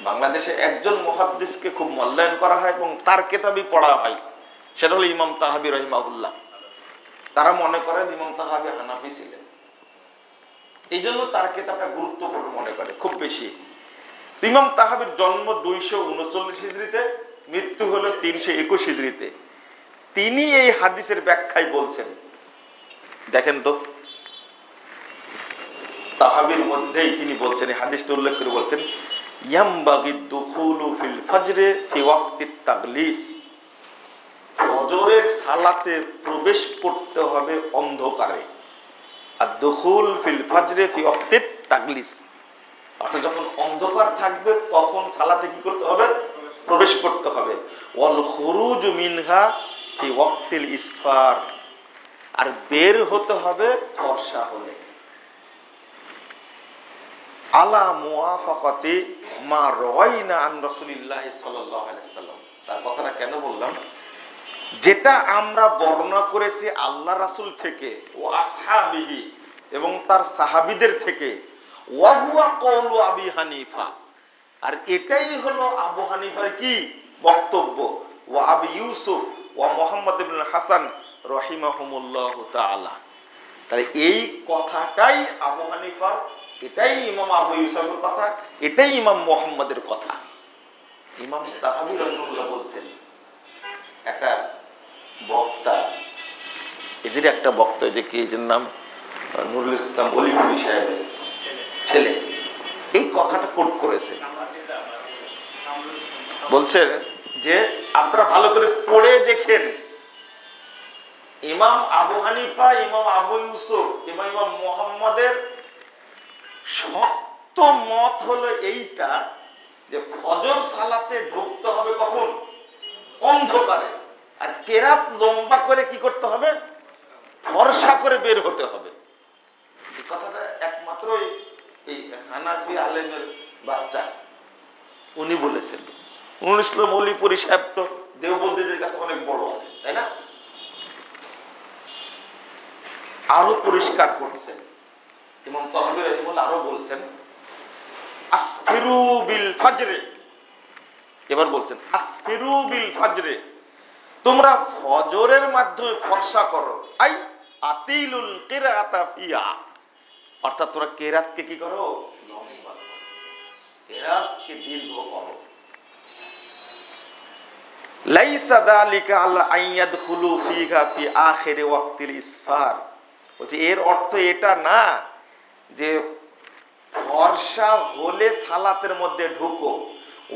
বাংলাদেশে একজন মুহাদ্দিসকে খুব মূল্যায়ন করা হয় এবং তার কিতাবই পড়া হয়, সেটা হলো ইমাম তাহাবি রাহিমাহুল্লাহ। তারা মনে করে ইমাম তাহাবি হানাফি ছিলেন, এই জন্য তার কিতাবটা গুরুত্বপূর্ণ মনে করে খুব বেশি। ইমাম তাহাবির জন্ম 239 হিজরিতে, মৃত্যু হলো 321 হিজরিতে। তিনি এই হাদিসের ব্যাখ্যায় বলছেন, দেখেন তো তাহাবির মধ্যেই তিনি বলছেন, এই হাদিসটা উল্লেখ করে বলছেন ইয়ামবাগি দুখুলু ফিল ফজরে ফি ওয়াক্তিত তাগলিস, ফজরের সালাতে প্রবেশ করতে হবে অন্ধকারে। আর দুখুল ফিল ফজরে ফি ওয়াক্তিত তাগলিস, অর্থাৎ যখন অন্ধকার থাকবে তখন সালাতে কি করতে হবে? প্রবেশ করতে হবে। ওয়াল খুরুজ মিনহা ফি ওয়াক্তিল ইসফার, আর বের হতে হবে ফর্সা হলে। আলা মুওয়াফাকাতি মা রাওয়াইনা আন রাসূলিল্লাহ সাল্লাল্লাহু আলাইহি সাল্লাম। তার কথাটা কেন বললাম? যেটা আমরা বর্ণনা করেছি আল্লাহ রাসূল থেকে, ও আসহাবিহি, এবং তার সাহাবীদের থেকে, ওয়া হুয়া কওলু আবি হানিফা, আর এটাই হলো আবু হানিফার কি বক্তব্য, ওয়া আবি ইউসুফ ওয়া মুহাম্মদ ইবনে হাসান রাহিমাহুমুল্লাহু তাআলা। তাহলে এই কথাটাই আবু হানিফার, এটাই ইমাম আবু ইউসুফের কথা, এটাই ইমাম মুহাম্মাদের কথা। ইমাম তাহাবি রাহিমাহুল্লাহ বলছেন, একটা বক্তা, এদের একটা বক্তা, যে কি এর নাম নুরুল ইসলাম অলিপুরি সাহেবের ছেলে, এই কথাটা কোট করেছে। বলছে যে আপনারা ভালো করে পড়ে দেখেন, ইমাম আবু হানিফা, ইমাম আবু ইউসুফ এবং ইমাম মুহাম্মাদের শক্ত মত হলো এইটা যে ফজর সালাতে ঢুকতে হবে কখন? অন্ধকারে। আর কেরাত লম্বা করে কি করতে হবে? ফর্সা করে বের হতে হবে। এই কথাটা একমাত্র এই হানাফি আলেমের বাচ্চা উনি বলেছেন। নুরুল ইসলাম অলিপুরি সাহেব তো দেওবন্দীদের কাছে অনেক বড় আলেম, তাই না? আরো পরিষ্কার করছেন ইমাম তাহাবী রাহিমাহুল্লাহ, আরো বলছেন আসফিরু বিল ফাজরে। এবার বলছেন আসফিরু বিল ফাজরে, তোমরা ফজরের মাধ্যমে ফর্সা করো। আই আতিলুল কিরাআতা ফিয়া, অর্থাৎ তোমরা কিরাতকে কি করো? লম্বা করো, কিরাতকে দীর্ঘ করো। লাইসা যালিকা আলা আইয়াদখুলু ফিহা ফি আখিরি ওয়াক্তিল ইসফার, বলছে এর অর্থ এটা না যে ফর্সা হলে সালাতের মধ্যে ঢুকো,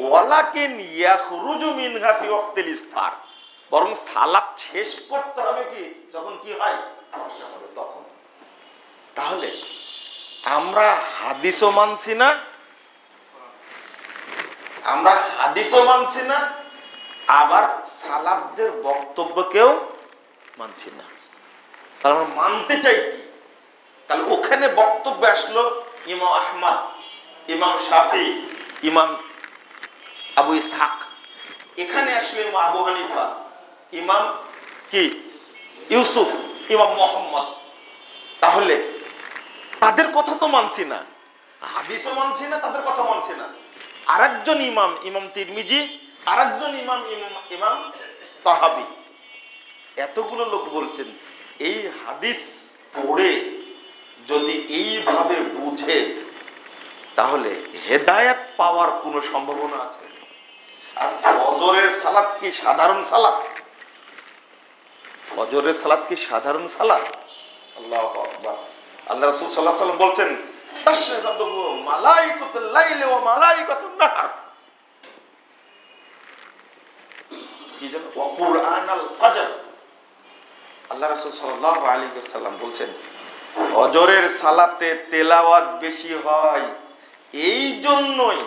ওয়ালাকিন ইয়াখরুজু মিনহা ফি ওয়াক্তিল ইসফার, বরং সালাত শেষ করতে হবে কি যখন কি হয়? ফর্সা হবে তখন। তাহলে আমরা হাদিসও মানছি না, আমরা হাদিসও মানছি না, আবার সালাফদের বক্তব্যকেও মানছি না। তাহলে আমরা মানতে চাই কি? তাহলে ওখানে বক্তব্য আসলো ইমাম আহমদ, ইমাম শাফি, ইমাম আবু ইসহাক, এখানে আসলো ইমাম আবু হানিফা, ইমাম কি ইউসুফ, ইমাম মুহাম্মদ। তাহলে তাদের কথা তো মানছি না, হাদিসও মানছি না, তাদের কথা মানছি না। আরেকজন ইমাম, ইমাম তিরমিজি, আরেকজন ইমাম, ইমাম তাহাবী, এতগুলো লোক বলছেন এই হাদিস পড়ে যদি এইভাবে বুঝে তাহলে হেদায়েত পাওয়ার কোনো সম্ভাবনা আছে? আর ফজরের সালাত কি সাধারণ সালাত? ফজরের সালাত কি সাধারণ সালাত? আল্লাহু আকবার। আল্লাহ রাসূল সাল্লাল্লাহু আলাইহি ওয়াসাল্লাম বলছেন তাশহাদু মালাইকাতুল লাইলি ওয়া মালাইকাতুন নাহার, কি যেন ওয়া কুরআনাল ফজর। আল্লাহ রাসূল সাল্লাল্লাহু আলাইহি ওয়াসাল্লাম বলছেন ফজরের সালাতে তেলাওয়াত বেশি হয়, এই জন্যই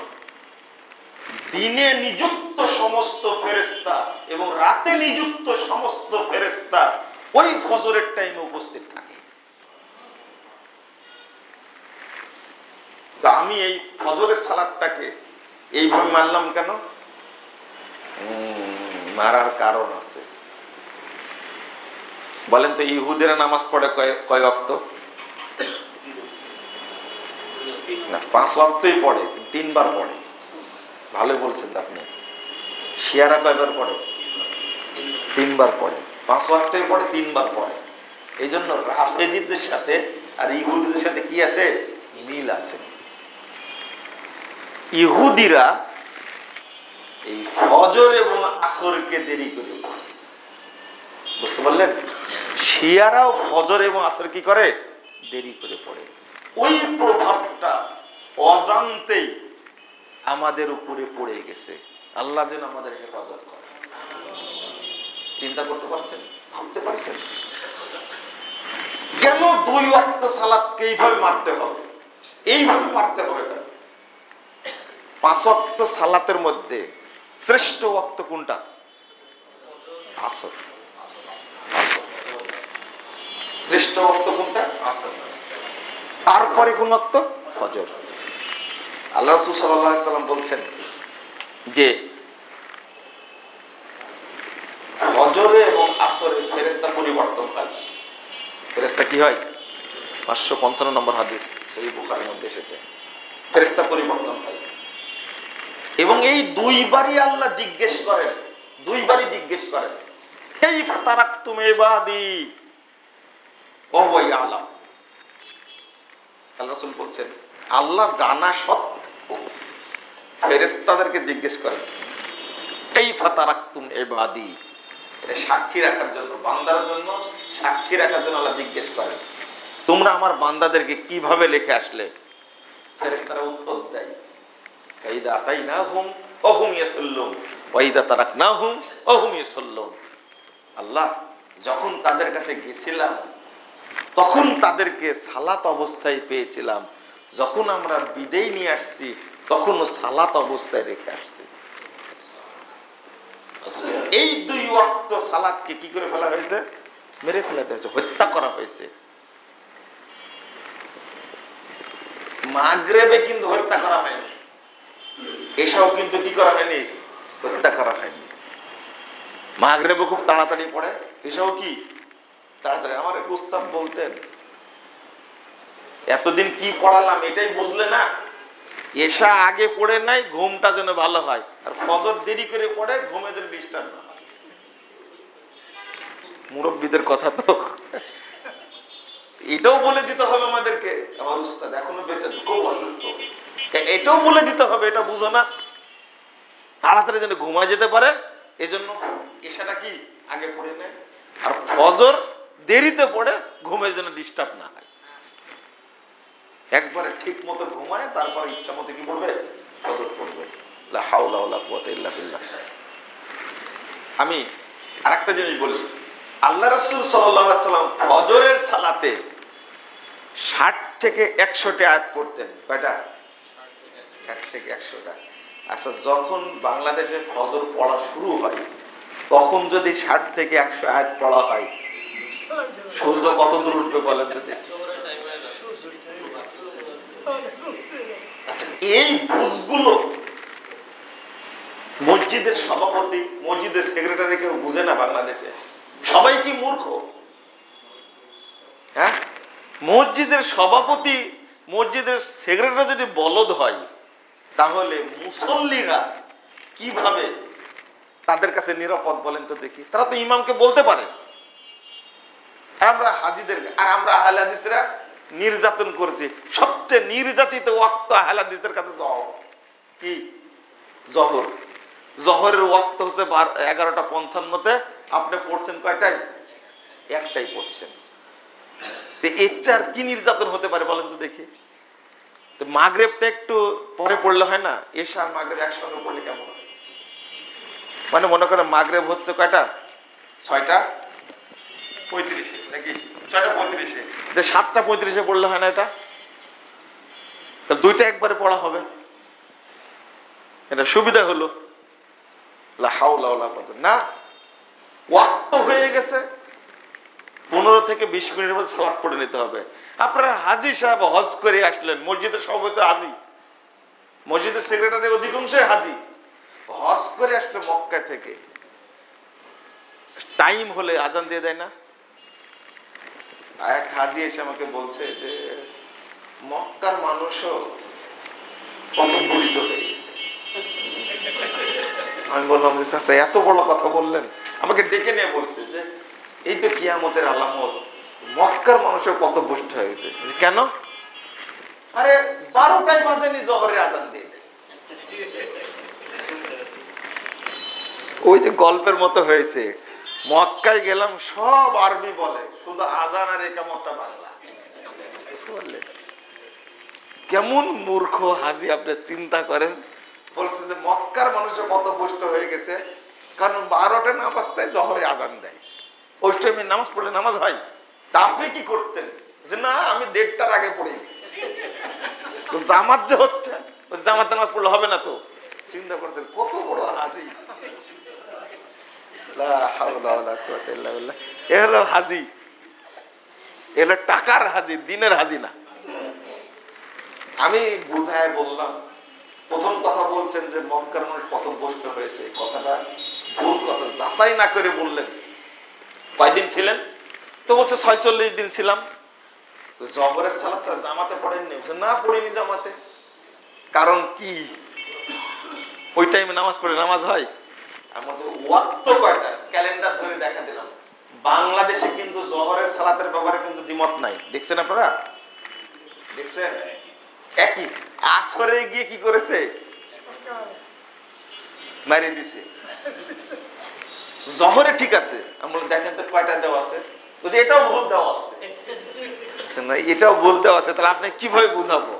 দিনে নিযুক্ত সমস্ত ফেরেশতা এবং রাতে নিযুক্ত সমস্ত ফেরেশতা ওই ফজরের টাইমে উপস্থিত থাকে। তো আমি এই ফজরের সালাতটাকে এইভাবে মানলাম কেন? মারার কারণ আছে। বলেন তো ইহুদিরা নামাজ পড়ে কয় ওয়াক্ত? না, 5 ওয়াক্তই পড়ে, 3 বার পড়ে। ভালো বলছেন আপনি। শিয়ারা কয়বার পড়ে? 3 বার পড়ে। 5 ওয়াক্তই পড়ে, 3 বার পড়ে। এই জন্য রাফেজিদের সাথে আর ইহুদিদের সাথে কি আছে? মিল আছে। ইহুদিরা এই ফজর এবং আসরকে দেরি করে পড়ে, বুঝতে পারলেন? শিয়ারাও ফজর এবং আসর কি করে? দেরি করে পড়ে। ওই প্রভাবটা অজান্তেই আমাদের উপরে পড়ে গেছে। আল্লাহ যেন আমাদের হেফাজত করে। চিন্তা করতে পারছেন? ভাবতে পারছেন? কেন 2 ওয়াক্ত সালাতকে এইভাবে মারতে হবে? এইভাবে মারতে হবে কেন? 5 ওয়াক্ত সালাতের মধ্যে শ্রেষ্ঠ ওয়াক্ত কোনটা? আসর। আসর শ্রেষ্ঠ ওয়াক্ত কোনটা? আসর। তারপরে কোন ওয়াক্ত? ফজর। আল্লাহ রাসূল সাল্লাল্লাহু আলাইহি ওয়াসাল্লাম বলছেন যে ফজরে এবং আসরে ফেরেশতা পরিবর্তন হয়। ফেরেশতা কি হয়? 555 নম্বর হাদিস সহিহ বুখারীর মধ্যে এসেছে, ফেরেশতা পরিবর্তন হয়। এবং এই 2 বারই আল্লাহ জিজ্ঞেস করেন, 2 বারই জিজ্ঞেস করেন কাইফা তারাকতুম ইবাদি ওয়া হুয়া ইয়ালাম। আল্লাহ রাসূল বলছেন আল্লাহ জানা সত্ত্বেও ফেরেশতাদেরকে জিজ্ঞেস করেন কাইফা তারাকতুম ইবাদি, এটা সাক্ষী রাখার জন্য, বান্দার জন্য সাক্ষী রাখার জন্য আল্লাহ জিজ্ঞেস করেন তোমরা আমার বান্দাদেরকে কিভাবে রেখে আসলে? ফেরেশতারা উত্তর দেয় ফাইদা আতাইনাহুম ওয়া হুম ইয়াসাল্লুন ওয়া ইযা তারাকনাহুম ওয়া হুম ইয়াসাল্লুন। আল্লাহ যখন তাদের কাছে গেছিলাম তখন তাদেরকে সালাত অবস্থায় পেয়েছিলাম, যখন আমরা বিদায় নিয়ে আসছি তখনও সালাত অবস্থায় রেখে আসছি। এই 2 ওয়াক্ত সালাতকে কি করে ফেলা হয়েছে? মেরে ফেলা হয়েছে, হত্যা করা হয়েছে। মাগরিবে কিন্তু হত্যা করা হয়নি, এসব কিন্তু কি করা হয়নি? হত্যা করা হয়নি। মাগরিবে খুব তাড়াতাড়ি পড়ে, এসব কি তাড়াতাড়ি। আমার এক উস্তাদ বলতেন, এতদিন কি পড়ালাম এটাই বুঝলে না? এশা আগে পড়ে নাই, ঘুমটা যেন ভালো হয়, আর ফজর দেরি করে পড়ে, ঘুমে যেন ডিস্টার্ব না হয়। মুরব্বীদের কথা তো এটাও বলে দিতে হবে আমাদেরকে। আমার উস্তাদ এখনো বেঁচে আছে, খুব অসুস্থ, এটাও বলে দিতে হবে, এটা বুঝো না? তাড়াতাড়ি যেন ঘুমায় যেতে পারে, এজন্য এশাটা কি আগে পড়ে নেয়, আর ফজর দেরিতে পড়ে, ঘুমে যেন ডিস্টার্ব না হয়। একবারে ঠিক মতো ঘুমায়, তারপরে ইচ্ছা মতো কি পড়বে? ফজর পড়বে। লা হাওলা ওয়ালা কুওয়াতা ইল্লা বিল্লাহ। আমি আরেকটা জিনিস বলি, আল্লাহ রাসূল সাল্লাল্লাহু আলাইহি ওয়াসাল্লাম ফজরের সালাতে 60 থেকে 100টা আয়াত পড়তেন। কয়টা? 60 থেকে 100টা। আচ্ছা, যখন বাংলাদেশে ফজর পড়া শুরু হয় তখন যদি 60 থেকে 100 আয়াত পড়া হয়, সূর্য কত দূর উঠবে বলেন তো দেখি? আচ্ছা, এই বুঝগুলো মসজিদের সভাপতি, মসজিদের সেক্রেটারি কেউ বুঝে না বাংলাদেশে? সবাই কি মূর্খ? হ্যাঁ, মসজিদের সভাপতি, মসজিদের সেক্রেটারি যদি বলদ হয়, তাহলে মুসল্লিরা কিভাবে তাদের কাছে নিরাপদ বলেন তো দেখি? তারা তো ইমামকে বলতে পারে। আর আমরা হাজিদের, আর আমরা আহলে হাদিসরা নির্যাতন করছি। সবচেয়ে নির্যাতিত ওয়াক্ত আহলে হাদিসদের কাছে জহর। কি? জহর। জহরের ওয়াক্ত হচ্ছে 11:55-তে, আপনি পড়ছেন কয়টায়? একটাই পড়ছেন। এর চেয়ে আর কি নির্যাতন হতে পারে বলেন তো দেখি? তো মাগরিবটা একটু পরে পড়লে হয় না? এশা আর মাগরিব একসঙ্গে পড়লে কেমন হয়? মানে মনে করেন মাগরিব হচ্ছে কয়টা? 6:35 নাকি 6:35, যে 7:35 পড়লে হয় না এটা? তাহলে দুইটা একবারে পড়া হবে, এটা সুবিধা হলো। লা হাওলা ওয়ালা কুওয়াতা না, ওয়াক্ত হয়ে গেছে, 15 থেকে 20 মিনিটের মধ্যে সালাত পড়ে নিতে হবে। আপনারা হাজী সাহেব হজ করে আসলেন, মসজিদের সভাপতি হাজী, মসজিদের সেক্রেটারি অধিকাংশই হাজী, হজ করে আসলে মক্কা থেকে, টাইম হলে আজান দিয়ে দেয় না? এক হাজী এসে আমাকে বলছে যে মক্কার মানুষও কত দুষ্ট হয়ে গেছে। আমি বললাম যে চাচা এত বড় কথা বললেন? আমাকে ডেকে নিয়ে বলছে যে এই তো কিয়ামতের আলামত, মক্কার মানুষও কত দুষ্ট হয়ে গেছে। কেন? আরে 12টায় বাজেনি, জোহরের আজান দিয়ে দেয়। ওই যে গল্পের মতো হয়েছে, মক্কায় গেলাম সব আরবি বলে, শুধু আজান আর ইকামতটা বাংলা। বুঝতে পারলেন কেমন মূর্খ হাজী? আপনি চিন্তা করেন। বলছেন যে মক্কার মানুষের কত পুষ্ট হয়ে গেছে, কারণ 12টা নামাজ তাই জোহরে আজান দেয়, ওই টাইমে নামাজ পড়লে নামাজ হয়। তা আপনি কি করতেন? যে না, আমি 1:30টার আগে পড়ি। জামাত যে হচ্ছে, জামাত নামাজ পড়লে হবে না তো? চিন্তা করছেন কত বড় হাজী। লা হাওলা ওয়ালা কুওয়াতা ইল্লা বিল্লাহ। এ হলো হাজী, এলো টাকার হাজী, দিনের হাজী না। আমি বুঝায় বললাম, প্রথম কথা বলছেন যে মক্কার মানুষ কত ভ্রষ্ট হয়েছে, কথাটা ভুল কথা, যাচাই না করে বললেন। কয়দিন ছিলেন? তো বলছে 46 দিন ছিলাম। জহরের সালাতটা জামাতে পড়েননি? না, পড়িনি জামাতে। কারণ কি? ওই টাইমে নামাজ পড়ে নামাজ হয়? আমার তো ওয়াক্ত কয়টা ক্যালেন্ডার ধরে দেখা দিলাম। বাংলাদেশে কিন্তু জহরের সালাতের ব্যাপারে কিন্তু দ্বিমত নাই, দেখছেন আপনারা? দেখছেন? একই আসরে গিয়ে কি করেছে? মারি দিছে। জহরে ঠিক আছে, আমরা দেখেন তো কয়টা দেওয়া আছে? এটাও ভুল দেওয়া আছে, এটাও ভুল দেওয়া আছে। তাহলে আপনি কিভাবে বুঝাবো?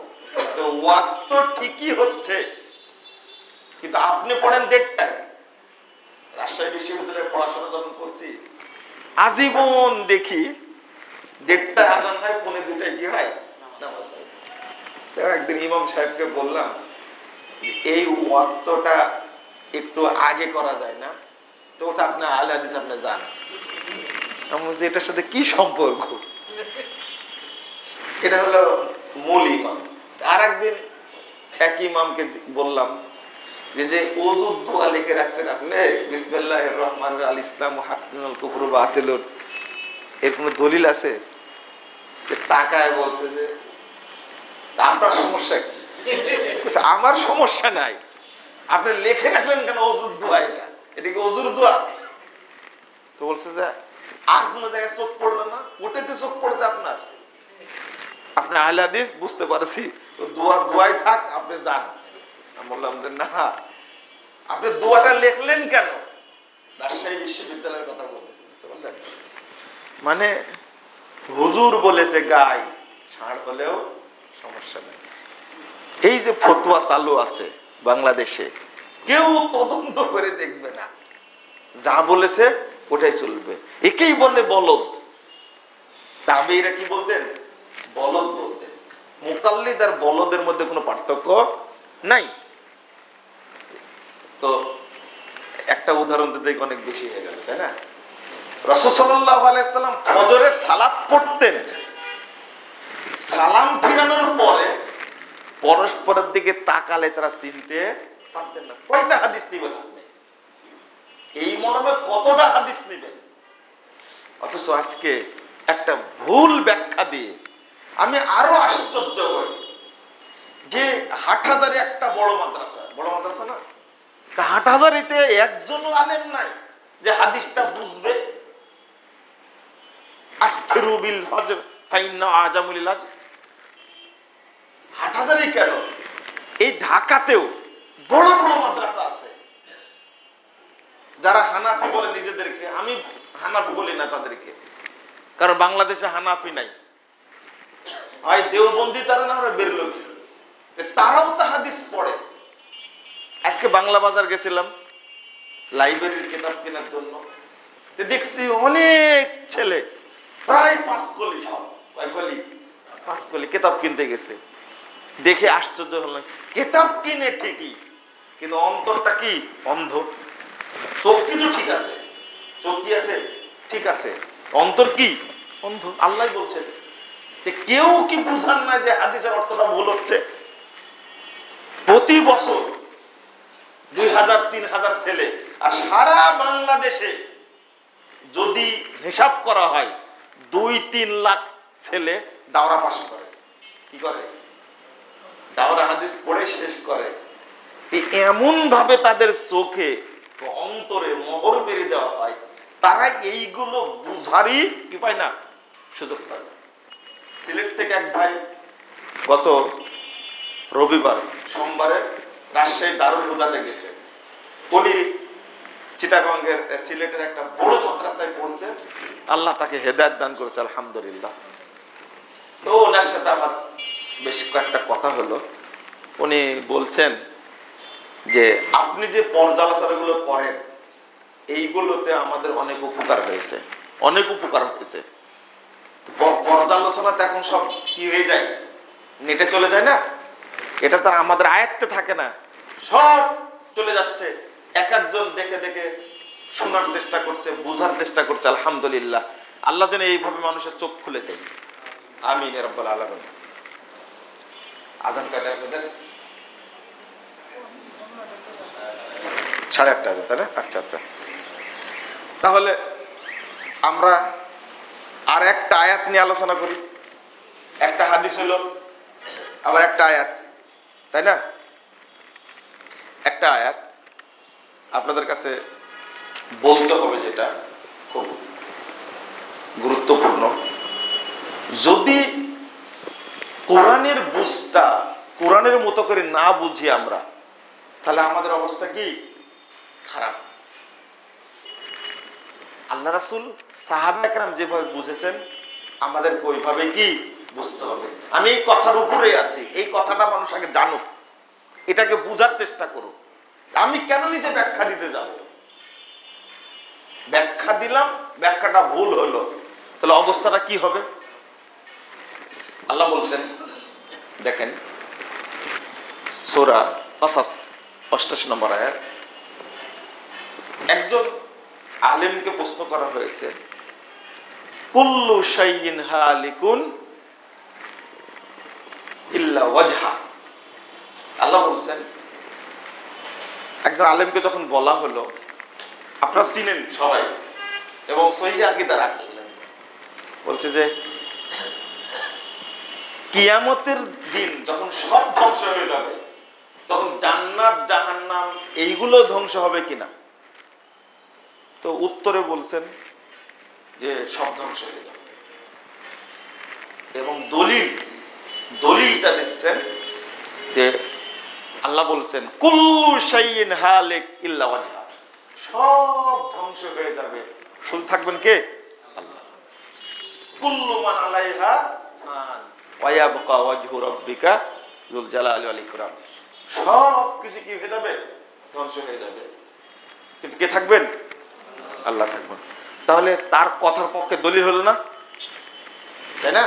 তো ওয়াক্ত ঠিকই হচ্ছে, কিন্তু আপনি পড়েন 1:30টায়। রাজশাহী বিশ্ববিদ্যালয়ে পড়াশোনা যখন করছি, আজীবন দেখি 1:30 আজান হয়, 1:45 কি হয়, নামাজ হয়। একদিন ইমাম সাহেবকে বললাম যে এই ওয়াক্তটা একটু আগে করা যায় না? তো বলছে আপনি আহলে হাদিস, আপনি যান। আমি বলছি এটার সাথে কি সম্পর্ক? এটা হলো মূল ইমাম। আর একদিন এক ইমামকে বললাম যে যে ওযুর দোয়া লিখে রাখছেন আপনি, বিসমিল্লাহির রহমানির আল ইসলাম হাক্কুল কুফরু বাতিলুন, এর কোনো দলিল আছে? যে তাকায় বলছে যে আপনার সমস্যা কি? আমার সমস্যা নাই, আপনি লিখে রাখলেন কেন ওযুর দোয়া? এটা কি ওযুর দোয়া? তো বলছে যে আর কোন জায়গায় চোখ পড়লো না, ওটাতে চোখ পড়েছে আপনার। আপনি আহলে হাদিস, বুঝতে পারছি, দোয়া দোয়াই থাক, আপনি যান। আমি বললাম যে না, আপনি দোয়াটা লিখলেন কেন? রাজশাহী বিশ্ববিদ্যালয়ের কথা বলতেছি, বুঝতে পারলেন? মানে হুজুর বলেছে গাই, ষাঁড় হলেও সমস্যা নেই। এই যে ফতোয়া চালু আছে বাংলাদেশে, কেউ তদন্ত করে দেখবে না, যা বলেছে ওটাই চলবে। একেই বলে বলদ। তাবেঈরা কি বলতেন? বলদ বলতেন। মুকাল্লিদ আর বলদের মধ্যে কোনো পার্থক্য নাই। তো একটা উদাহরণ দিতে অনেক বেশি হয়ে গেল, তাই না? রাসূল সাল্লাল্লাহু আলাইহি সাল্লাম ফজরে সালাত পড়তেন, সালাম ফিরানোর পরে পরস্পরের দিকে তাকালে তারা চিনতে পারতেন না। কয়টা হাদিস নিবেন আপনি? এই মর্মে কতটা হাদিস নিবেন? অথচ আজকে একটা ভুল ব্যাখ্যা দিয়ে আমি আরো আশ্চর্য হই যে হাটহাজারে একটা বড় মাদ্রাসা না, তা হাটহাজারিতে একজনও আলেম নাই যে হাদিসটা বুঝবে। আসফিরু বিল ফজর ফাইন্না আজামুল লাজ। হাটহাজারি কেন, এই ঢাকাতেও বড় বড় মাদ্রাসা আছে। যারা হানাফি বলে নিজেদেরকে, আমি হানাফি বলি না তাদেরকে, কারণ বাংলাদেশে হানাফি নাই, হয় দেওবন্দি তারা, না হয় বেরলভী। তারাও তো হাদিস পড়ে। আজকে বাংলা বাজার গেছিলাম লাইব্রেরির কিতাব কেনার জন্য, দেখছি অনেক ছেলে, প্রায় 5 কলি, সব 5 কলি কিতাব কিনতে গেছে। দেখে আশ্চর্য হলাম, কিতাব কিনে ঠিকই, কিন্তু অন্তরটা কি অন্ধ। চোখ কিন্তু ঠিক আছে, চোখ কি আছে, ঠিক আছে, অন্তর কি অন্ধ। আল্লাহ বলছেন কেউ কি বুঝান না যে হাদিসের অর্থটা ভুল হচ্ছে? প্রতি বছর 2000-3000 ছেলে, আর সারা বাংলাদেশে যদি হিসাব করা হয় 2-3 লাখ ছেলে দাওরা পাস করে। কি করে? দাওরা হাদিস পড়ে শেষ করে। এমন ভাবে তাদের চোখে অন্তরে মোহর মেরে দেওয়া হয়, তারা এইগুলো বুঝারই কি পায় না, সুযোগ পায় না। সিলেট থেকে এক ভাই গত রবিবার, সোমবারে রাজশাহী দারুল হুদাতে গেছে। উনি চিটাগঙ্গের, সিলেটের একটা বড় মাদ্রাসায় পড়ছে। আল্লাহ তাকে হেদায়েত দান করেছে, আলহামদুলিল্লাহ। তো ওনার সাথে আমার বেশ কয়েকটা কথা হলো। উনি বলছেন যে আপনি যে পর্যালোচনাগুলো করেন, এইগুলোতে আমাদের অনেক উপকার হয়েছে, অনেক উপকার হয়েছে। পর্যালোচনাতে এখন সব কি হয়ে যায়, নেটে চলে যায় না, এটা তো আমাদের আয়ত্তে থাকে না, সব চলে যাচ্ছে। এক একজন দেখে দেখে শোনার চেষ্টা করছে, বোঝার চেষ্টা করছে। আলহামদুলিল্লাহ, আল্লাহ যেন এইভাবে মানুষের চোখ খুলে দেয়। আমিন ইয়া রাব্বাল আলামিন। আজান কাটে আপনাদের 8:30 আজান, তাই না? আচ্ছা আচ্ছা, তাহলে আমরা আর একটা আয়াত নিয়ে আলোচনা করি। একটা হাদিস হলো, আবার একটা আয়াত, তাই না? একটা আয়াত আপনাদের কাছে বলতে হবে, যেটা খুব গুরুত্বপূর্ণ। যদি কোরআনের বুঝটা কোরআনের মতো করে না বুঝি আমরা, তাহলে আমাদের অবস্থা কি খারাপ। আল্লাহ রাসূল, সাহাবা একরাম যেভাবে বুঝেছেন, আমাদেরকে ওইভাবে কি বুঝতে হবে। আমি এই কথার উপরে আছি, এই কথাটা মানুষ আগে জানুক, এটাকে বুঝার চেষ্টা করুক। আমি কেন নিজে ব্যাখ্যা দিতে যাব? ব্যাখ্যা দিলাম, ব্যাখ্যাটা ভুল হলো, তাহলে অবস্থাটা কি হবে? আল্লাহ বলছেন, দেখেন সূরা কাসাস 88 নম্বর আয়াত। একজন আলেমকে প্রশ্ন করা হয়েছে, কুল্লু শাইইন হালিকুন ইল্লা ওয়াজহা। আল্লাহ বলছেন, একজন আলেমকে যখন বলা হলো, আপনারা চিনেন সবাই এবং সহিহ আকীদা রাখলেন, বলছে যে কিয়ামতের দিন যখন সব ধ্বংস হয়ে যাবে, তখন জান্নাত জাহান্নাম এইগুলো ধ্বংস হবে কিনা? তো উত্তরে বলছেন যে সব ধ্বংস হয়ে যাবে, এবং দলিলটা দিচ্ছেন যে আল্লাহ বলছেন কুল্লু শাইইন হালিক ইল্লা ওয়াজহা, সব ধ্বংস হয়ে যাবে, শুধু থাকবেন কে? আল্লাহ। কুল্লু মান আলাইহা ফান ওয়া ইয়াবকা ওয়াজহু রাব্বিকা যুল জালালি ওয়াল ইকরাম, সব কিছু কি হয়ে যাবে? ধ্বংস হয়ে যাবে, কিন্তু কে থাকবেন? আল্লাহ থাকবেন। তাহলে তার কথার পক্ষে দলিল হলো না, তাই না?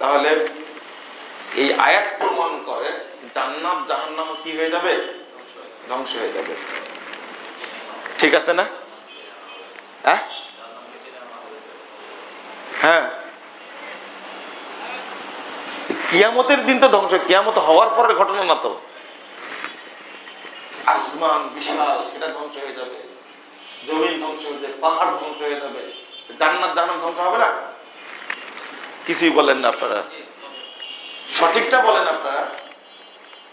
তাহলে এই আয়াত প্রমাণ করে জান্নাত জাহান্নাম কি হয়ে যাবে? ধ্বংস হয়ে যাবে। ঠিক আছে না? হ্যাঁ, কিয়ামতের দিন তো ধ্বংস, কিয়ামত হওয়ার পরের ঘটনা না তো। আসমান বিশাল, সেটা ধ্বংস হয়ে যাবে, জমিন ধ্বংস হয়ে যাবে, পাহাড় ধ্বংস হয়ে যাবে, জান্নাত জাহান্নাম ধ্বংস হবে না? কিছুই বলেন না আপনারা, সঠিকটা বলেন আপনারা,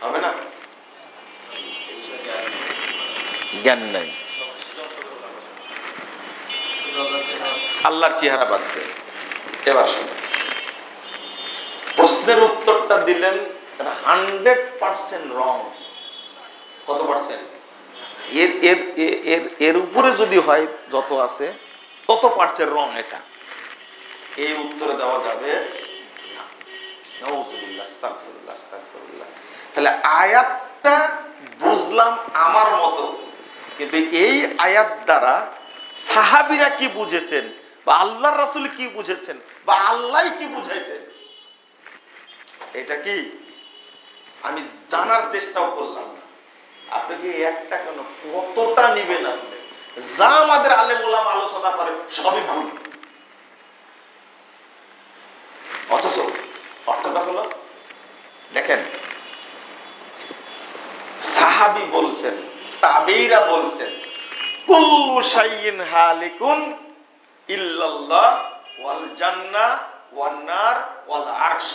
হবে না? জ্ঞান নাই, আল্লাহর চেহারা বাদ দেন। এবার শুনুন, প্রশ্নের উত্তরটা দিলেন 100% রং। কত পার্সেন্ট? এর উপরে যদি হয় যত আছে তত পার্সেন্ট রং। এটা এই উত্তরে দেওয়া যাবে না। নাউযুবিল্লাহ, আস্তাগফিরুল্লাহ, আস্তাগফিরুল্লাহ। তাহলে আয়াতটা বুঝলাম আমার মতো, কিন্তু এই আয়াত দ্বারা সাহাবীরা কি বুঝেছেন, বা আল্লাহর রাসূল কি বুঝেছেন, বা আল্লাহ কি বুঝাইছেন, এটা কি আমি জানার চেষ্টাও করলাম না। আপনি কি একটা কেন, কতটা নিবেন আপনি? যা আমাদের আলেম ওলামা আলোচনা করে সবই ভুল, অথচ অর্থটা হলো, দেখেন সাহাবী বলছেন, তাবেঈরা বলছেন কুল্লু শাইইন হালিকুন ইল্লাল্লাহ ওয়াল জান্নাহ ওয়ান নার ওয়াল আরশ,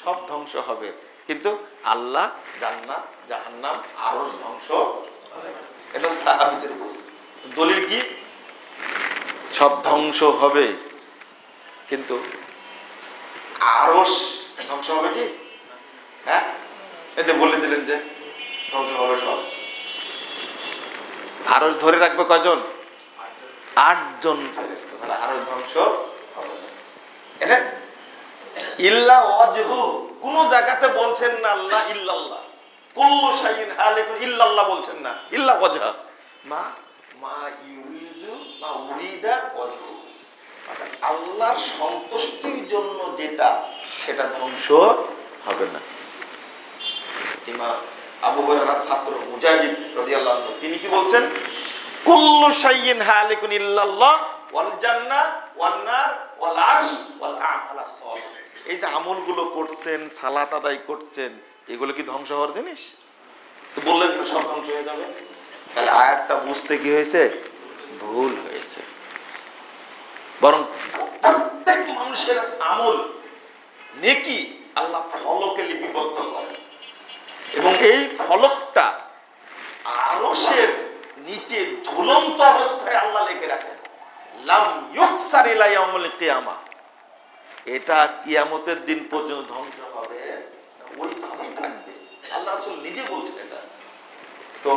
সব ধ্বংস হবে, কিন্তু আল্লাহ, জান্নাত, জাহান্নাম, আরশ ধ্বংস হবে না। এটা সাহাবীদের বলছে। দলিল কি? সব ধ্বংস হবে, কিন্তু আরশ ধ্বংস হবে কি? হ্যাঁ, এতে বলে দিলেন যে ধ্বংস হবে সব। আরশ ধরে রাখবে কয়জন? 8 জন ফেরেশতা, তাহলে আরশ ধ্বংস হবে না। এটা ইল্লা ওয়াজহু, কোন জায়গাতে বলছেন না আল্লাহ ইল্লাল্লাহ, কুল্লু শাইইন হালিকুন ইল্লাল্লাহ বলছেন না, ইল্লা ওয়াজহা, মা ইউরিদু মা উরিদা ওয়াজহু, আচ্ছা আল্লাহর সন্তুষ্টির জন্য যেটা, সেটা ধ্বংস হবে না। ইমাম আবু হুরায়রার ছাত্র মুজাহিদ রাদিয়াল্লাহু আনহু তিনি কি বলছেন? কুল্লু শাইইন হালিকুন ইল্লাল্লাহ ওয়াল জান্নাহ ওয়ান নার ওয়াল আরশ ওয়াল আমালাস সালিহ। এই যে আমলগুলো করছেন, সালাত আদায় করছেন, এগুলো কি ধ্বংস হওয়ার জিনিস? তো বললেন সব ধ্বংস হয়ে যাবে। তাহলে আয়াতটা বুঝতে কি হয়েছে? ভুল হয়েছে। বরং প্রত্যেক মানুষের আমল, নেকি আল্লাহ ফলকে লিপিবদ্ধ করেন, এবং এই ফলকটা আরশের নিচে ঝুলন্ত অবস্থায় আল্লাহ লিখে রাখেন, লাম ইউকসার ইলা ইয়াউমুল কিয়ামা। এটা কিয়ামতের দিন পর্যন্ত ধ্বংস হবে না, ওইভাবেই থাকবে। আল্লাহ রাসূল নিজে বলছেন এটা। তো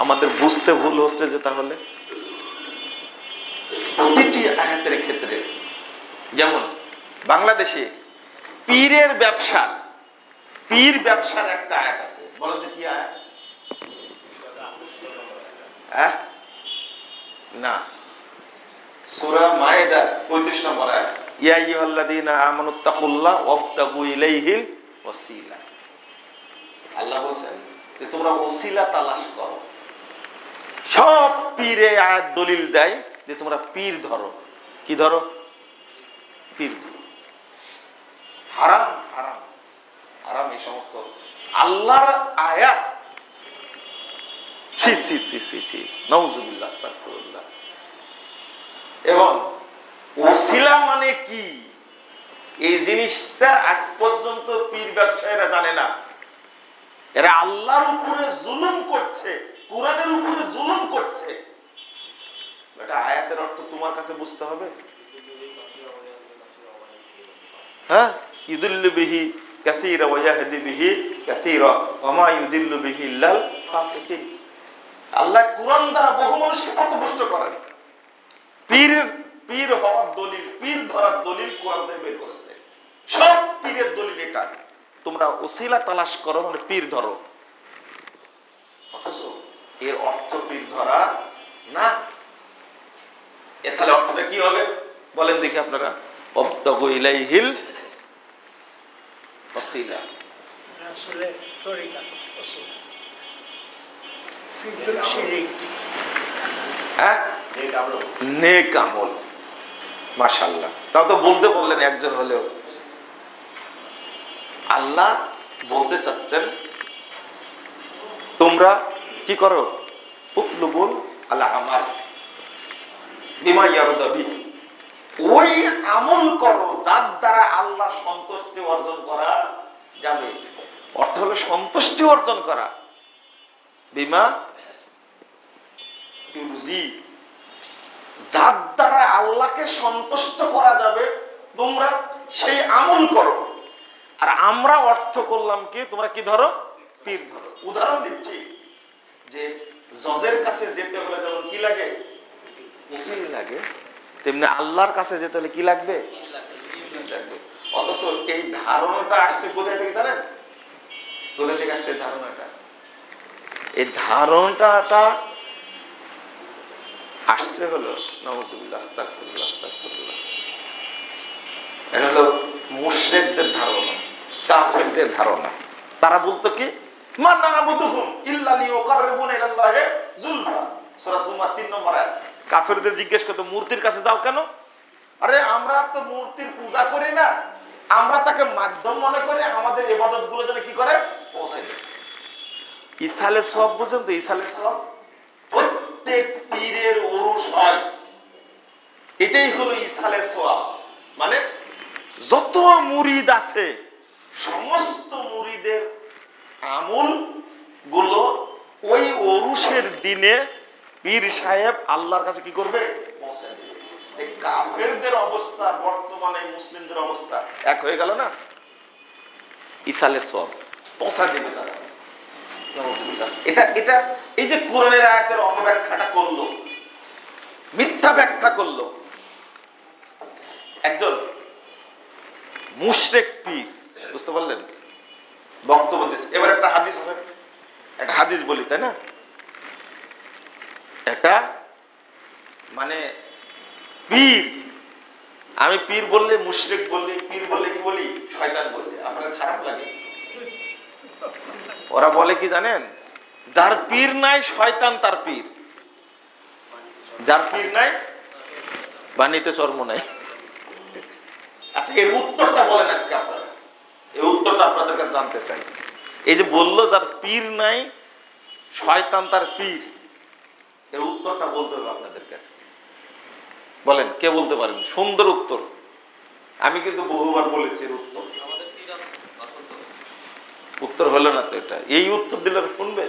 আমাদের বুঝতে ভুল হচ্ছে যে তাহলে প্রতিটি আয়াতের ক্ষেত্রে, যেমন বাংলাদেশে পীরের ব্যবসার একটা আয়াত আছে, বলেন তো কি আয়াত? না, সূরা মায়েদার 35 নম্বর আয়াত, ইয়া আইয়ুহাল্লাযীনা আমানুত্তাকুল্লাহ ওয়াবতাগু ইলাইহিল ওয়াসিলা। আল্লাহ বলেন যে তোমরা ওসিলা তালাশ করো। সব পীরে আয়াত দলিল দেয় যে তোমরা পীর ধরো। কি ধরো? পীর ধরো। হারাম হারাম হারাম এই সমস্ত আল্লাহর আয়াত। সি সি সি সি সি নাউযুবিল্লাহ, আস্তাগফিরুল্লাহ। এবং ওসিলা মানে কি এই জিনিসটা আজ পর্যন্ত পীর ব্যবসায়ীরা জানে না। এরা আল্লাহর উপরে জুলুম করছে, কোরআনের উপরে জুলুম করছে। এটা আয়াতের অর্থ তোমার কাছে বুঝতে হবে। হ্যাঁ, ইউদিল্লু বিহি কাসীরা ওয়া ইয়াহদি বিহি কাসীরা ওয়া মা ইউদিল্লু বিহি ইল্লাল ফাসিকিন। আল্লাহ কোরআন দ্বারা বহু মানুষকে পথভ্রষ্ট করেন। পীর হওয়ার দলিল, পীর ধরার দলিল কোরআন থেকে বের করেছে। সব পীরের দলিল এটা, তোমরা ওসিলা তালাশ করো মানে পীর ধরো। অথচ এর অর্থ পীর ধরা না। এর তাহলে অর্থটা কি হবে বলেন দেখি আপনারা? ওয়াবতাগু ইলাইহিল ওয়াসিলা, আসলে তরিকা ওসিলা, পীর শিরিক, হ্যাঁ, নেক আমল। মাশাআল্লাহ, তাও তো বলতে বললেন একজন হলেও। আল্লাহ বলতে চাচ্ছেন তোমরা কি করো? উতলুবুল আমাল বিমা ইয়ারদা বিহি, ওই আমল করো যার দ্বারা আল্লাহ সন্তুষ্টি অর্জন করা যাবে। অর্থ হলো সন্তুষ্টি অর্জন করা। বিমা ইউরজি, যার দ্বারা আল্লাহকে সন্তুষ্ট করা যাবে তোমরা সেই আমল করো। আর আমরা অর্থ করলাম কি, তোমরা কি ধরো? পীর ধরো। উদাহরণ দিচ্ছি যে জজের কাছে যেতে হলে যেমন কি লাগে? উকিল লাগে, তেমনি আল্লাহর কাছে যেতে হলে কি লাগবে? অথচ এই ধারণাটা আসছে কোথায় থেকে জানেন? কোথায় থেকে আসছে ধারণাটা? এই ধারণাটা আসছে হলো নাউযুবিল্লাহ, আস্তাগফিরুল্লাহ, আস্তাগফিরুল্লাহ। এটা হলো মুশরিকদের ধারণা, কাফেরদের ধারণা। তারা বলতো কি, মা না'বুদুহুম ইল্লা লিয়ুকাররিবুনা ইলাল্লাহি যুলফা, সূরা জুমার 3 নম্বর আয়াত। কাফেরদের জিজ্ঞেস করতো মূর্তির কাছে যাও কেন? আরে আমরা তো মূর্তির পূজা করি না, আমরা তাকে মাধ্যম মনে করে আমাদের ইবাদতগুলো যেন কি করে পৌঁছে দেয়। ইসালে সওয়াব বুঝেন তো? ইসালে সওয়াব প্রত্যেক পীরের ওরস হয়। এটাই হলো ইসালে সওয়াব। মানে যত মুরিদ আছে সমস্ত মুরিদের আমল গুলো ওই ওরসের দিনে পীর সাহেব আল্লাহর কাছে কি করবে? পৌঁছে দেবে। কাফেরদের অবস্থা বর্তমানে মুসলিমদের অবস্থা এক হয়ে গেল না? ইসালে সওয়াব পৌঁছা দেবে তারা। এটা এটা এই যে কোরআনের আয়াতের অপব্যাখ্যাটা করলো, মিথ্যা ব্যাখ্যা করলো একজন মুশরিক পীর, বুঝতে পারলেন? বক্তব্য দিচ্ছে। এবার একটা হাদিস আছে, একটা হাদিস বলি, তাই না? এটা মানে পীর, আমি পীর বললে মুশরিক বললি, পীর বললে কি বলি? শয়তান বললে আপনার খারাপ লাগে? ওরা বলে কি জানেন? যার পীর নাই শয়তান তার পীর, যার পীর নাই বাণীতে চর্ম নাই। আচ্ছা, এর উত্তরটা বলেন আজকে আপনারা, এই উত্তরটা আপনাদের কাছে জানতে চাই। এই যে বললো যার পীর নাই শয়তান তার পীর, এর উত্তরটা বলতে হবে আপনাদের কাছে। বলেন, কে বলতে পারেন? সুন্দর উত্তর। আমি কিন্তু বহুবার বলেছি এর উত্তর। উত্তর হলো না তো এটা। এই উত্তর দিলে শুনবে?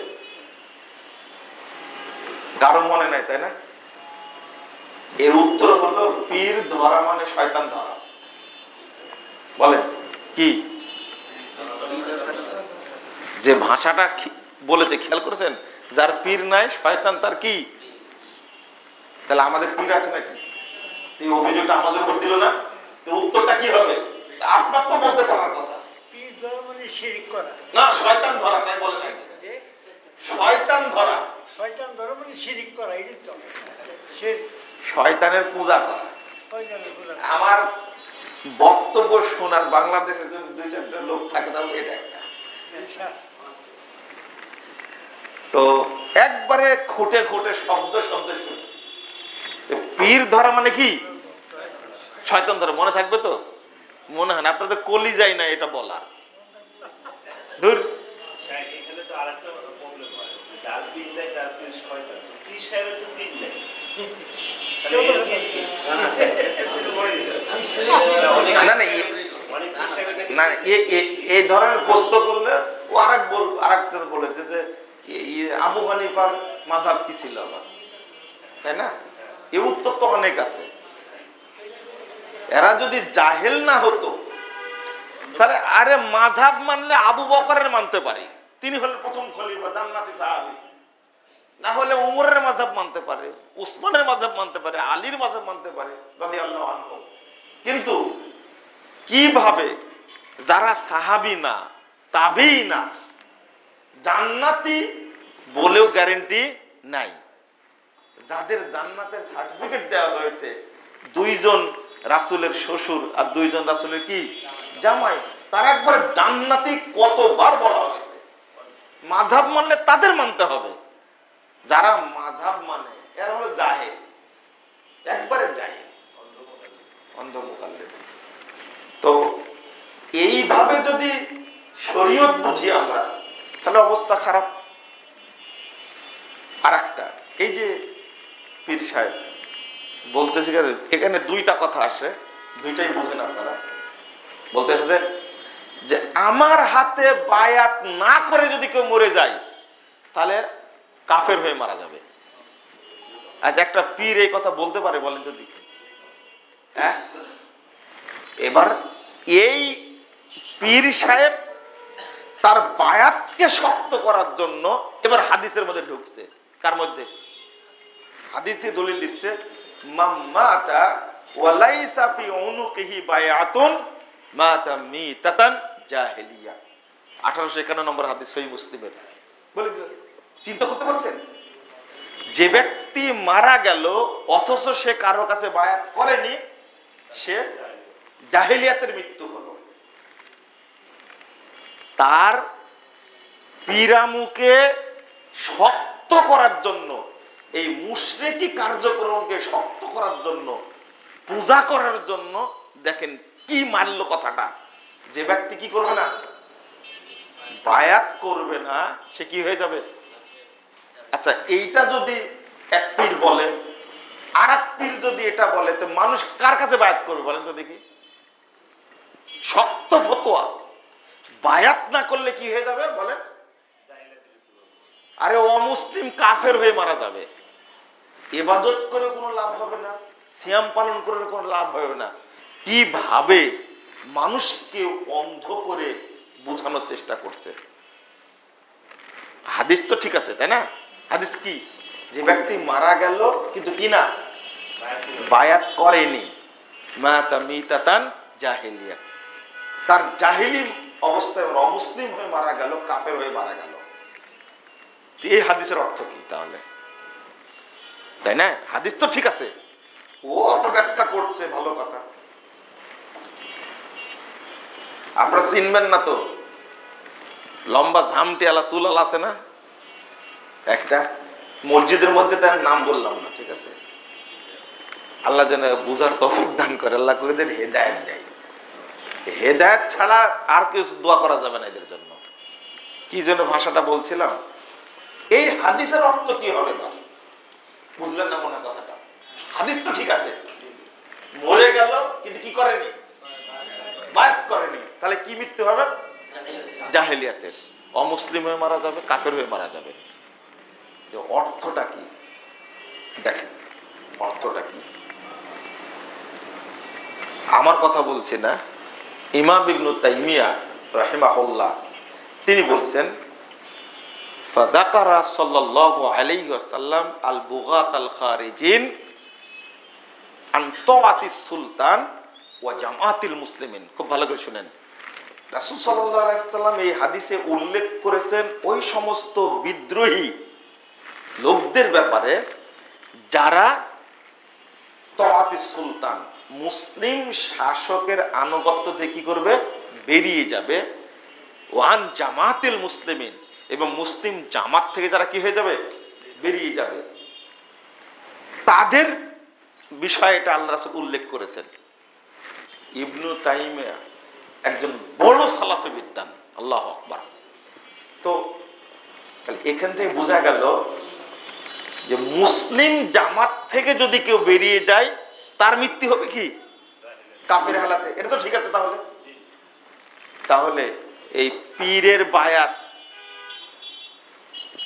কারো মনে নাই, তাই না? এর উত্তর হলো পীর ধরা মানে শয়তান ধরা। বলেন কি? যে ভাষাটা বলেছে খেয়াল করেছেন? যার পীর নাই শয়তান তার কি? তাহলে আমাদের পীর আছে নাকি? এই অভিযোগটা আমাদের উপর দিল না? তো উত্তরটা কি হবে? আপনার তো বলতে পারার কথা। পীর ধরা মানে শিরক করা না, শয়তান ধরা, তাই বলে নাই। শয়তান ধরা, শয়তান ধর্ম মানে শিরিক করা, এই তো শিরক, শয়তানের পূজা করা। শয়তানের পূজা। আমার বক্তব্য শোনার বাংলাদেশে যদি 2-4টা লোক থাকে তাহলে এটা একটা। তো একবারে খুঁটে খুঁটে শব্দ শব্দ শুনে পীর ধরা মানে কি শয়তান ধরা, মনে থাকবে তো? মনে হয় না, আপনাদের কলি যায় না এটা বলার। দূর। এখানে তো আরেকটা প্রবলেম হয়, যার পীর নাই তার পীর শয়তান, পীর সাহেবের তো পীর নাই। এই ধরনের প্রশ্ন করলে ও আরেকজন বলেছে যে আবু হানিফার মাযহাব কি ছিল আবার, তাই না? এই উত্তর তো অনেক আছে। এরা যদি জাহেল না হতো তাহলে আরে মাযহাব মানলে আবু বকরের মানতে পারি, তিনি হলেন প্রথম খলিফা, জান্নাতি সাহাবী। না হলে উমরের মাযহাব মানতে পারে, উসমানের মাযহাব মানতে পারে, আলীর মাযহাব মানতে পারে রাদিয়াল্লাহু আনহু। কিন্তু কিভাবে যারা সাহাবী না, তাবেঈ না, জান্নাতি বলেও গ্যারান্টি নাই, যাদের জান্নাতের সার্টিফিকেট দেওয়া হয়েছে, 2 জন রাসূলের শ্বশুর আর 2 জন রাসূলের কি জামাই, তার একবার জান্নাতি কতবার বলা হয়েছে। মাযহাব মানলে তাদের মানতে হবে। যারা মাযহাব মানে এরা হলো জাহেল, একবারে জাহেল, অন্ধ মুকাল্লিদ। তো এইভাবে যদি শরীয়ত বুঝি আমরা তাহলে অবস্থা খারাপ। আরেকটা, এই যে পীর সাহেব বলতেছি, এখানে 2টা কথা আসে, 2টাই বুঝেন আপনারা। বলতে হচ্ছে যে আমার হাতে বায়াত না করে যদি কেউ মরে যায় তাহলে কাফের হয়ে মারা যাবে। আচ্ছা, একটা পীর এই কথা বলতে পারে বলেন তো দেখি? হ্যাঁ, এবার এই পীর সাহেব তার বায়াতকে শক্ত করার জন্য এবার হাদিসের মধ্যে ঢুকছে। কার মধ্যে? হাদিস দিয়ে দলিল দিচ্ছে, মাম্মাতা ওয়ালাইসা ফি উনুকিহি বায়াতুন মাতা মিতাতান জাহেলিয়া। 1851 নম্বর হাদিস, সহিহ মুসলিমের। বলে দিল, চিন্তা করতে পারছেন? যে ব্যক্তি মারা গেল অথচ সে কারো কাছে বায়াত করেনি, সে জাহেলিয়াতের মৃত্যু হলো। তার পীরামুকে শক্ত করার জন্য, এই মুশরিকি কার্যক্রমকে শক্ত করার জন্য, পূজা করার জন্য, দেখেন কি মানল কথাটা, যে ব্যক্তি কি করবে না, বায়াত করবে না, সে কি হয়ে যাবে? আচ্ছা, এইটা যদি এক পীর বলে, আর এক পীর যদি এটা বলে, তো মানুষ কার কাছে বায়াত করবে বলেন তো দেখি? শক্ত ফতোয়া, বায়াত না করলে কি হয়ে যাবে বলেন? আরে অমুসলিম কাফের হয়ে মারা যাবে। ইবাদত করে কোনো লাভ হবে না, সিয়াম পালন করে কোনো লাভ হবে না। কিভাবে মানুষকে অন্ধ করে বোঝানোর চেষ্টা করছে। হাদিস তো ঠিক আছে, তাই না? হাদিস কি? যে ব্যক্তি মারা গেল কিন্তু কি না, বায়াত করেনি, মাতা মিতাতান জাহেলিয়া, তার জাহিলি অবস্থায় অমুসলিম হয়ে মারা গেল, কাফের হয়ে মারা গেল। এই হাদিসের অর্থ কি তাহলে? তাই না? হাদিস তো ঠিক আছে, ও অপব্যাখ্যা করছে, ভালো কথা। আপনারা চিনবেন না তো, লম্বা ঝামটি আলা চুল আলা আছে না একটা, মসজিদের মধ্যে, তার নাম বললাম না, ঠিক আছে? আল্লাহ যেন বুঝার তৌফিক দান করে, আল্লাহ কইদের হেদায়েত দেয়। হেদায়েত ছাড়া আর কিছু দোয়া করা যাবে না এদের জন্য। কি জন্য ভাষাটা বলছিলাম, এই হাদিসের অর্থ কি হবে বা বুঝলেন না মনে কথাটা? হাদিস তো ঠিক আছে, মরে গেল কিন্তু কি করেনি, বায়াত করেনি, তাহলে কি মৃত্যু হবে? জাহেলিয়াতের, অমুসলিম হয়ে মারা যাবে, কাফের হয়ে মারা যাবে। যে অর্থটা কি দেখেন, অর্থটা কি? আমার কথা বলছি না, ইমাম ইবনে তাইমিয়া রাহিমাহুল্লাহ তিনি বলছেন, ফাযাকারা সাল্লাল্লাহু আলাইহি ওয়াসাল্লাম আল বুগাত আল খারিজিন আন তাআতিস সুলতান ওয়া জামাআতিল মুসলিমিন। খুব ভালো করে শুনেন, রাসূল সাল্লাল্লাহু আলাইহি ওয়াসাল্লাম এই হাদিসে উল্লেখ করেছেন ওই সমস্ত বিদ্রোহী লোকদের ব্যাপারে যারা তাআতি সুলতান মুসলিম শাসকের আনুগত্যতে কি করবে, বেরিয়ে যাবে, ওয়ান জামাতিল মুসলিমিন এবং মুসলিম জামাত থেকে যারা কি হয়ে যাবে, বেরিয়ে যাবে, তাদের বিষয়ে এটা আল্লাহ রাসূল উল্লেখ করেছেন। ইবনু তাইমিয়া একজন বড় সালাফি বিদ্বান, আল্লাহু আকবার। তো তাহলে এখান থেকে বোঝা গেল যে মুসলিম জামাত থেকে যদি কেউ বেরিয়ে যায় তার মৃত্যু হবে কি, কাফের হালাতে। এটা তো ঠিক আছে। তাহলে এই পীরের বায়াত,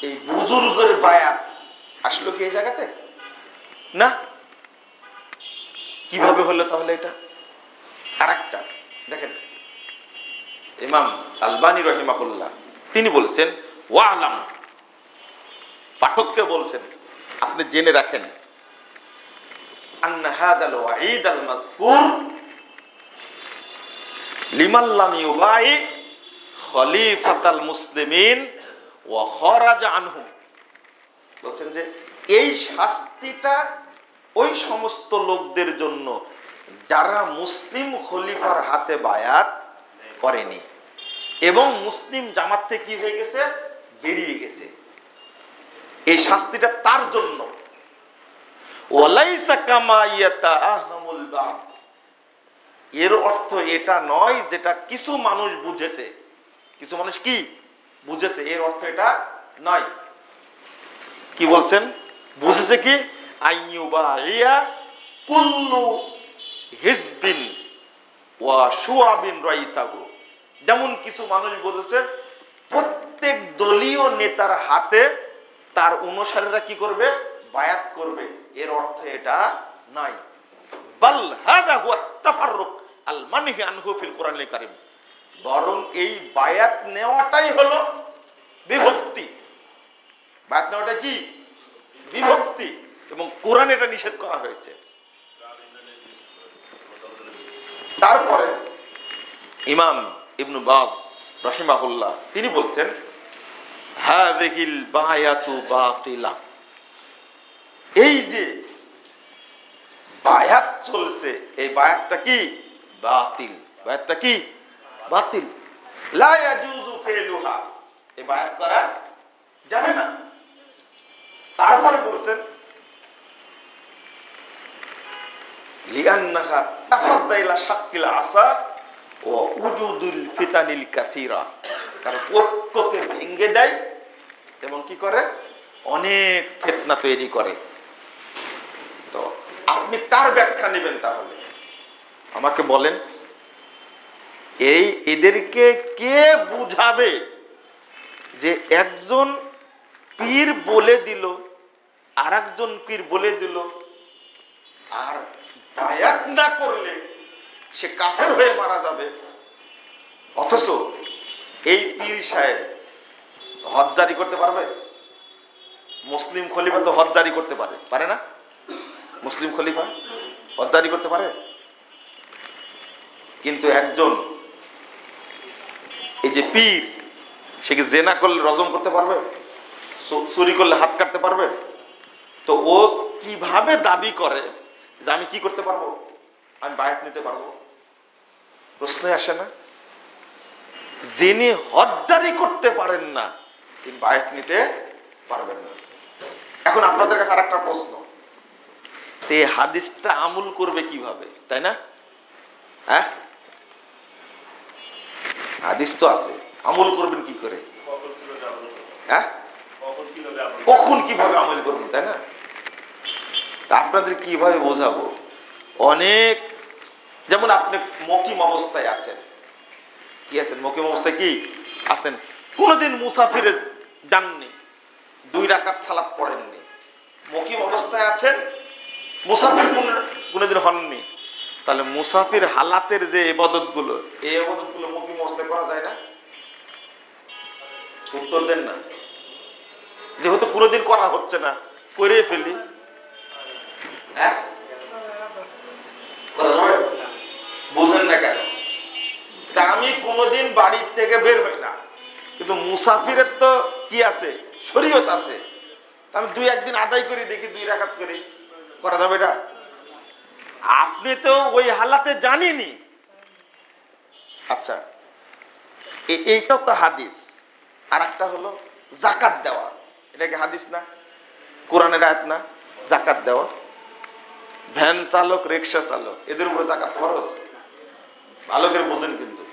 এই বুজুর্গের বায়াত আসলো কি এই জায়গাতে না? কিভাবে হলো তাহলে এটা? আরেকটা দেখেন, ইমাম আলবানী রহিমাহুল্লাহ তিনি বলছেন, ওয়ালাম, পাঠককে বলছেন আপনি জেনে রাখেন, আন্না হাদাল ওয়াঈদ আল মাযকুর লিমান লাম ইউবাই খলিফাতাল মুসলিমিন ওয়া খারাজা আনহুম। বলছেন যে এই শাস্তিটা ওই সমস্ত লোকদের জন্য যারা মুসলিম খলিফার হাতে বায়াত করেনি এবং মুসলিম জামাত থেকে কি হয়ে গেছে, বেরিয়ে গেছে। এই শাস্তিটা তার জন্য। ওয়ালাইসা কামা ইয়াতাআহামুল বা'দ, এর অর্থ এটা নয় যেটা কিছু মানুষ বুঝেছে। কিছু মানুষ কি বুঝেছে, এর অর্থ এটা নয়। কি বলছেন, বুঝেছে কি, আইয়ুবাইয়া কুল্লু হিজবিন ওয়া শুআবিন রাইসাহু, যেমন কিছু মানুষ বলেছে প্রত্যেক দলীয় নেতার হাতে তার অনুসারীরা কি করবে, বায়াত করবে। এর অর্থ এটা নয়। বাল হাদা হুয়া তাফাররুক আল মানহি আনহু ফিল কোরআনিল কারীম, বরং এই বায়াত নেওয়াটাই হলো বিভক্তি। বায়াত নেওয়াটা কি, বিভক্তি, এবং কোরআনে এটা নিষেধ করা হয়েছে। তারপরে ইমাম ইবনু বাজ রাহিমাহুল্লাহ তিনি বলছেন, হাযিহিল বায়াতু বাতিলা, এই যে বায়াত চলছে এই বায়াতটা কি বাতিল, বায়াতটা কি বাতিল। লা ইয়াজুজু ফিলুহা, এই বায়াত করা যাবে না। তারপরে বলছেন লিআন্নাহা তাফাদ্দাইলা শাক্কিল আসা ওয়া উজুদুল ফিতানিল কাসীরা, কারণ ঐক্যকে ভেঙে দেয় এবং কি করে, অনেক ফিতনা তৈরি করে। তো আপনি কার ব্যাখ্যা নেবেন তাহলে আমাকে বলেন। এই এদেরকে কে বুঝাবে যে একজন পীর বলে দিল আর একজন পীর বলে দিল আর বায়াত না করলে সে কাফের হয়ে মারা যাবে, অথচ এই পীর সাহেব হজ জারি করতে পারবে? মুসলিম খলিফা তো হজ জারি করতে পারে না? মুসলিম খলিফা হজ জারি করতে পারে? কিন্তু একজন এই যে পীর, সে কি জেনা করলে রজম করতে পারবে? চুরি করলে হাত কাটতে পারবে? তো ও কিভাবে দাবি করে যে আমি কি করতে পারবো, আমি বায়াত নিতে পারবো? প্রশ্নই আসে না। যিনি হজ জারি করতে পারেন না তিনি বায়াত নিতে পারবেন না। এখন আপনাদের কাছে আরেকটা প্রশ্ন, এই হাদিসটা আমল করবে কিভাবে, তাই না? হ্যাঁ, হাদিস তো আছে, আমল করবেন কি করে? হ্যাঁ, কখন কিভাবে আমল করবেন, তাই না? তা আপনাদের কিভাবে বোঝাবো? অনেক, যেমন আপনি মকিম অবস্থায় আছেন, কি আছেন মকিম অবস্থায়, কি আছেন, কোনোদিন মুসাফিরে যাননি, 2 রাকাত সালাত পড়েননি, মকিম অবস্থায় আছেন, মুসাফির কোনোদিন হননি, তাহলে মুসাফির হালাতের যে ইবাদত গুলো, এই ইবাদত গুলো মকিম অবস্থায় করা যায় না? উত্তর দেন না। যেহেতু কোনোদিন করা হচ্ছে না, করে ফেলি। হ্যাঁ, বুঝেন না কেন? তা আমি কোনোদিন বাড়ির থেকে বের হই না, কিন্তু মুসাফিরের তো কি আছে, শরীয়ত আছে। আমি 2-1 দিন আদায় করি, দেখি 2 রাকাত করি, করা যাবে এটা? আপনি তো ওই হালাতে জানেনই। আচ্ছা, এইটাও তো হাদিস। আর একটা হলো জাকাত দেওয়া, এটা কি হাদিস না? কোরআনের আয়াত না? জাকাত দেওয়া। ভ্যান চালক, রিক্সা চালক, এদের উপরে জাকাত ফরজ। ভালো করে বুঝেন কিন্তু।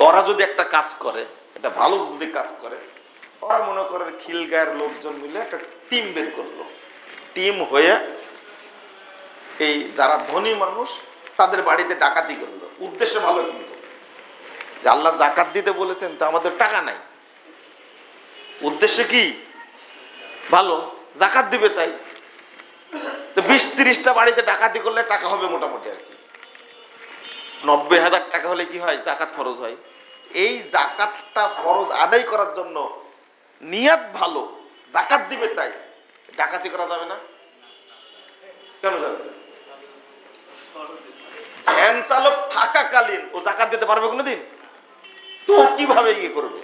ওরা যদি একটা কাজ করে, এটা ভালো যদি কাজ করে, ওরা মনে করেন খিলগায়ের লোকজন মিলে একটা টিম বের করলো, টিম হয়ে এই যারা ধনী মানুষ তাদের বাড়িতে ডাকাতি করলো, উদ্দেশ্য ভালো কিন্তু, যে আল্লাহ জাকাত দিতে বলেছেন তো আমাদের টাকা নাই, উদ্দেশ্য কি ভালো, জাকাত দিবে তাই। তো 20-30টা বাড়িতে ডাকাতি করলে টাকা হবে মোটামুটি আর কি, 90,000 টাকা হলে কি হয়, জাকাত ফরজ হয়। এই জাকাতটা ফরজ আদায় করার জন্য নিয়াত ভালো, জাকাত দিবে তাই ডাকাতি করা যাবে না? কেন যাবে না? ভ্যান চালক থাকাকালীন ও জাকাত দিতে পারবে কোনোদিন? তো কিভাবে ইয়ে করবে?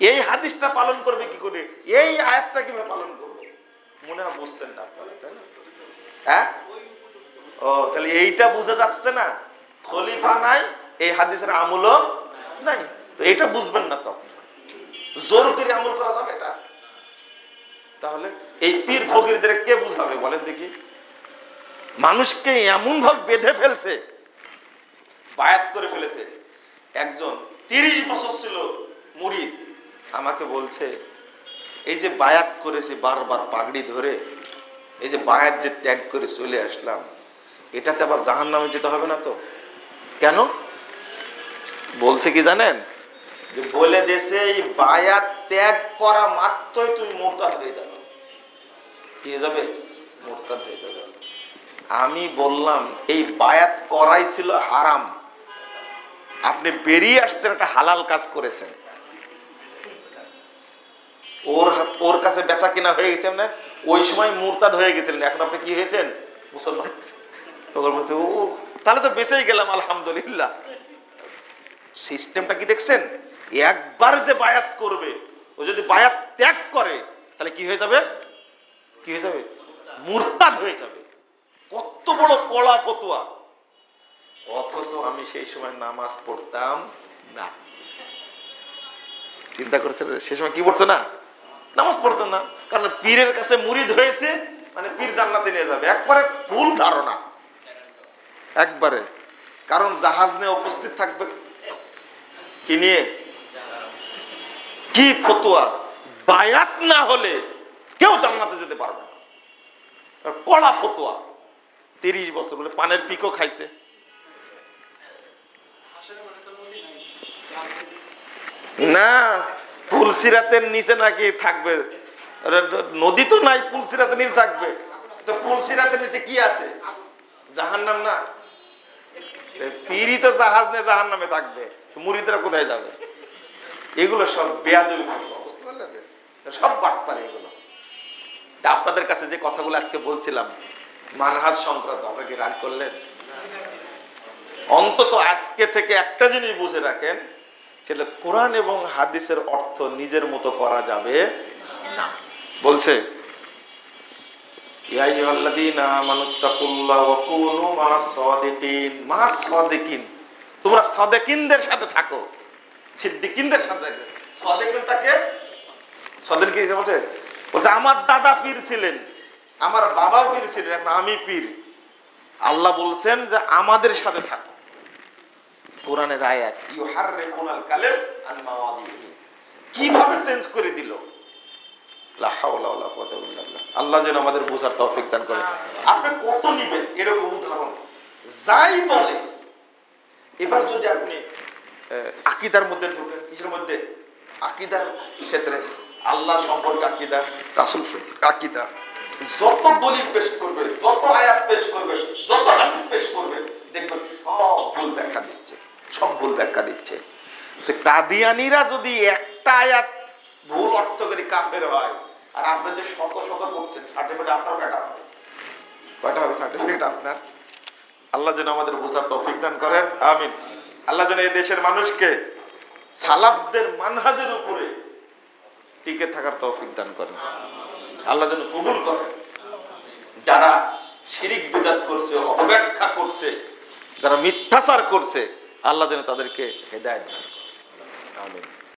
এই হাদিসটা পালন করবে কি করে? এই আয়াতটা কিভাবে পালন করবে? মনে হয় বুঝছেন না আপনারা, তাই না? হ্যাঁ, ও তাহলে এইটা বুঝা যাচ্ছে না, খলিফা নাই, এই হাদিসের আমলও নাই, তো এটা বুঝবেন না। তো জোর করে আমল করা যাবে এটা? তাহলে এই পীর ফকিরদের কে বুঝাবে বলেন দেখি? মানুষকে এমন ভাবে বেঁধে ফেলছে, বায়াত করে ফেলেছে। একজন 30 বছর ছিল মুরিদ, আমাকে বলছে এই যে বায়াত করেছে বারবার পাগড়ি ধরে, এই যে বায়াত যে ত্যাগ করে চলে আসলাম, এটাতে আবার জাহান্নামে যেতে হবে না তো? কেন বলছে কি জানেন? যে বলে দেশে এই বায়াত ত্যাগ করা মাত্রই তুমি মুরতাদ হয়ে যাবে। কি হয়ে যাবে? মুরতাদ হয়ে যাবে। আমি বললাম এই বায়াত করাই ছিল হারাম, আপনি বেরিয়ে আসছেন একটা হালাল কাজ করেছেন, ওর কাছে বেচা কিনা হয়ে গেছে, মানে ওই সময় মুরতাদ হয়ে গেছিলেন, এখন আপনি কি হয়েছেন? মুসলমান হয়েছেন। তখন বলছে ও তাহলে তো বেঁচেই গেলাম আলহামদুলিল্লাহ। সিস্টেমটা কি দেখছেন? একবার যে বায়াত করবে, ও যদি বায়াত ত্যাগ করে তাহলে কি হয়ে যাবে? কি হয়ে যাবে? মুরতাদ হয়ে যাবে। কত বড় কড়া ফতোয়া! অথচ আমি সেই সময় নামাজ পড়তাম না। চিন্তা করছেন সে সময় কি পড়তো না? নামাজ পড়তো না। কারণ পীরের কাছে মুরিদ হয়েছে মানে পীর জান্নাতে নিয়ে যাবে, একবারে ভুল ধারণা একবারে। কারণ জাহাজ নিয়ে উপস্থিত থাকবে কি নিয়ে? কি ফতোয়া! বায়াত না হলে কেউ জান্নাতে যেতে পারবে না, কড়া ফতোয়া। 30 বছর বলে পানের পিকও খাইছে। না, পুলসিরাতের নিচে নাকি থাকবে, নদী তো নাই, পুলসিরাতের নিচে থাকবে। তো পুলসিরাতের নিচে কি আছে? জাহান্নাম না? পীরই তো জাহাজ নিয়ে জাহান্নামে থাকবে, তো মুরিদরা কোথায় যাবে? এগুলো সব বেয়াদবি ফতোয়া, বুঝতে পারলেন? সব বাটপারে এগুলো। আপনাদের কাছে যে কথাগুলো আজকে বলছিলাম মানহাজ সংক্রান্ত, আপনাকে রাগ করলেন? অন্তত আজকে থেকে একটা জিনিস বুঝে রাখেন, সেটা কোরআন এবং হাদিসের অর্থ নিজের মতো করা যাবে না। বলছে ইয়া আইয়ুহাল্লাযীনা আমানুত্তাকুল্লাহ ওয়া কুনু মা'আস সাদিকিন, মা'আস সাদিকিন, তোমরা সাদিকিনদের সাথে থাকো, সিদ্দিকিনদের সাথে থাকো। সাদিকিনটাকে সাদিক কি বলছে? বলছে আমার দাদা পীর ছিলেন, আমার বাবা পীর ছিলেন, এখন আমি পীর। আল্লাহ বলছেন যে আমাদের সাথে থাকো। কোরআনের আয়াত, ইউহাররিফুনাল কালিম আন মাওয়াদিহি, কিভাবে চেঞ্জ করে দিল। লা হাওলা ওয়ালা কুওয়াতা ইল্লা বিল্লাহ। আল্লাহ যেন আমাদের বোঝার তৌফিক দান করেন। আপনি কত নিবেন এরকম উদাহরণ যাই বলে। এবার যদি আপনি আকীদার মধ্যে ঢোকেন, কিসের মধ্যে? আকীদার ক্ষেত্রে আল্লাহ সম্পর্কে আকীদা, রাসূল আকীদা, যত দলিল পেশ করবে, যত আয়াত পেশ করবে, যত হাদিস পেশ করবে, দেখবেন সব ভুল ব্যাখ্যা দিচ্ছে, সব ভুল ব্যাখ্যা দিচ্ছে। তো কাদিয়ানীরা যদি একটা আয়াত ভুল অর্থ করে কাফের হয়, আর আপনি যে শত শত করছেন, সার্টিফিকেট আপনার কয়টা হবে? কয়টা হবে সার্টিফিকেট আপনার? আল্লাহ যেন আমাদের বোঝার তৌফিক দান করেন, আমিন। আল্লাহ যেন এই দেশের মানুষকে সালাফদের মানহাজের উপরে টিকে থাকার তৌফিক দান করেন। আল্লাহ যেন কবুল করেন। যারা শিরিক বিদআত করছে, অপব্যাখ্যা করছে, যারা মিথ্যাচার করছে, আল্লাহ যেন তাদেরকে হেদায়েত দান করেন। আমিন।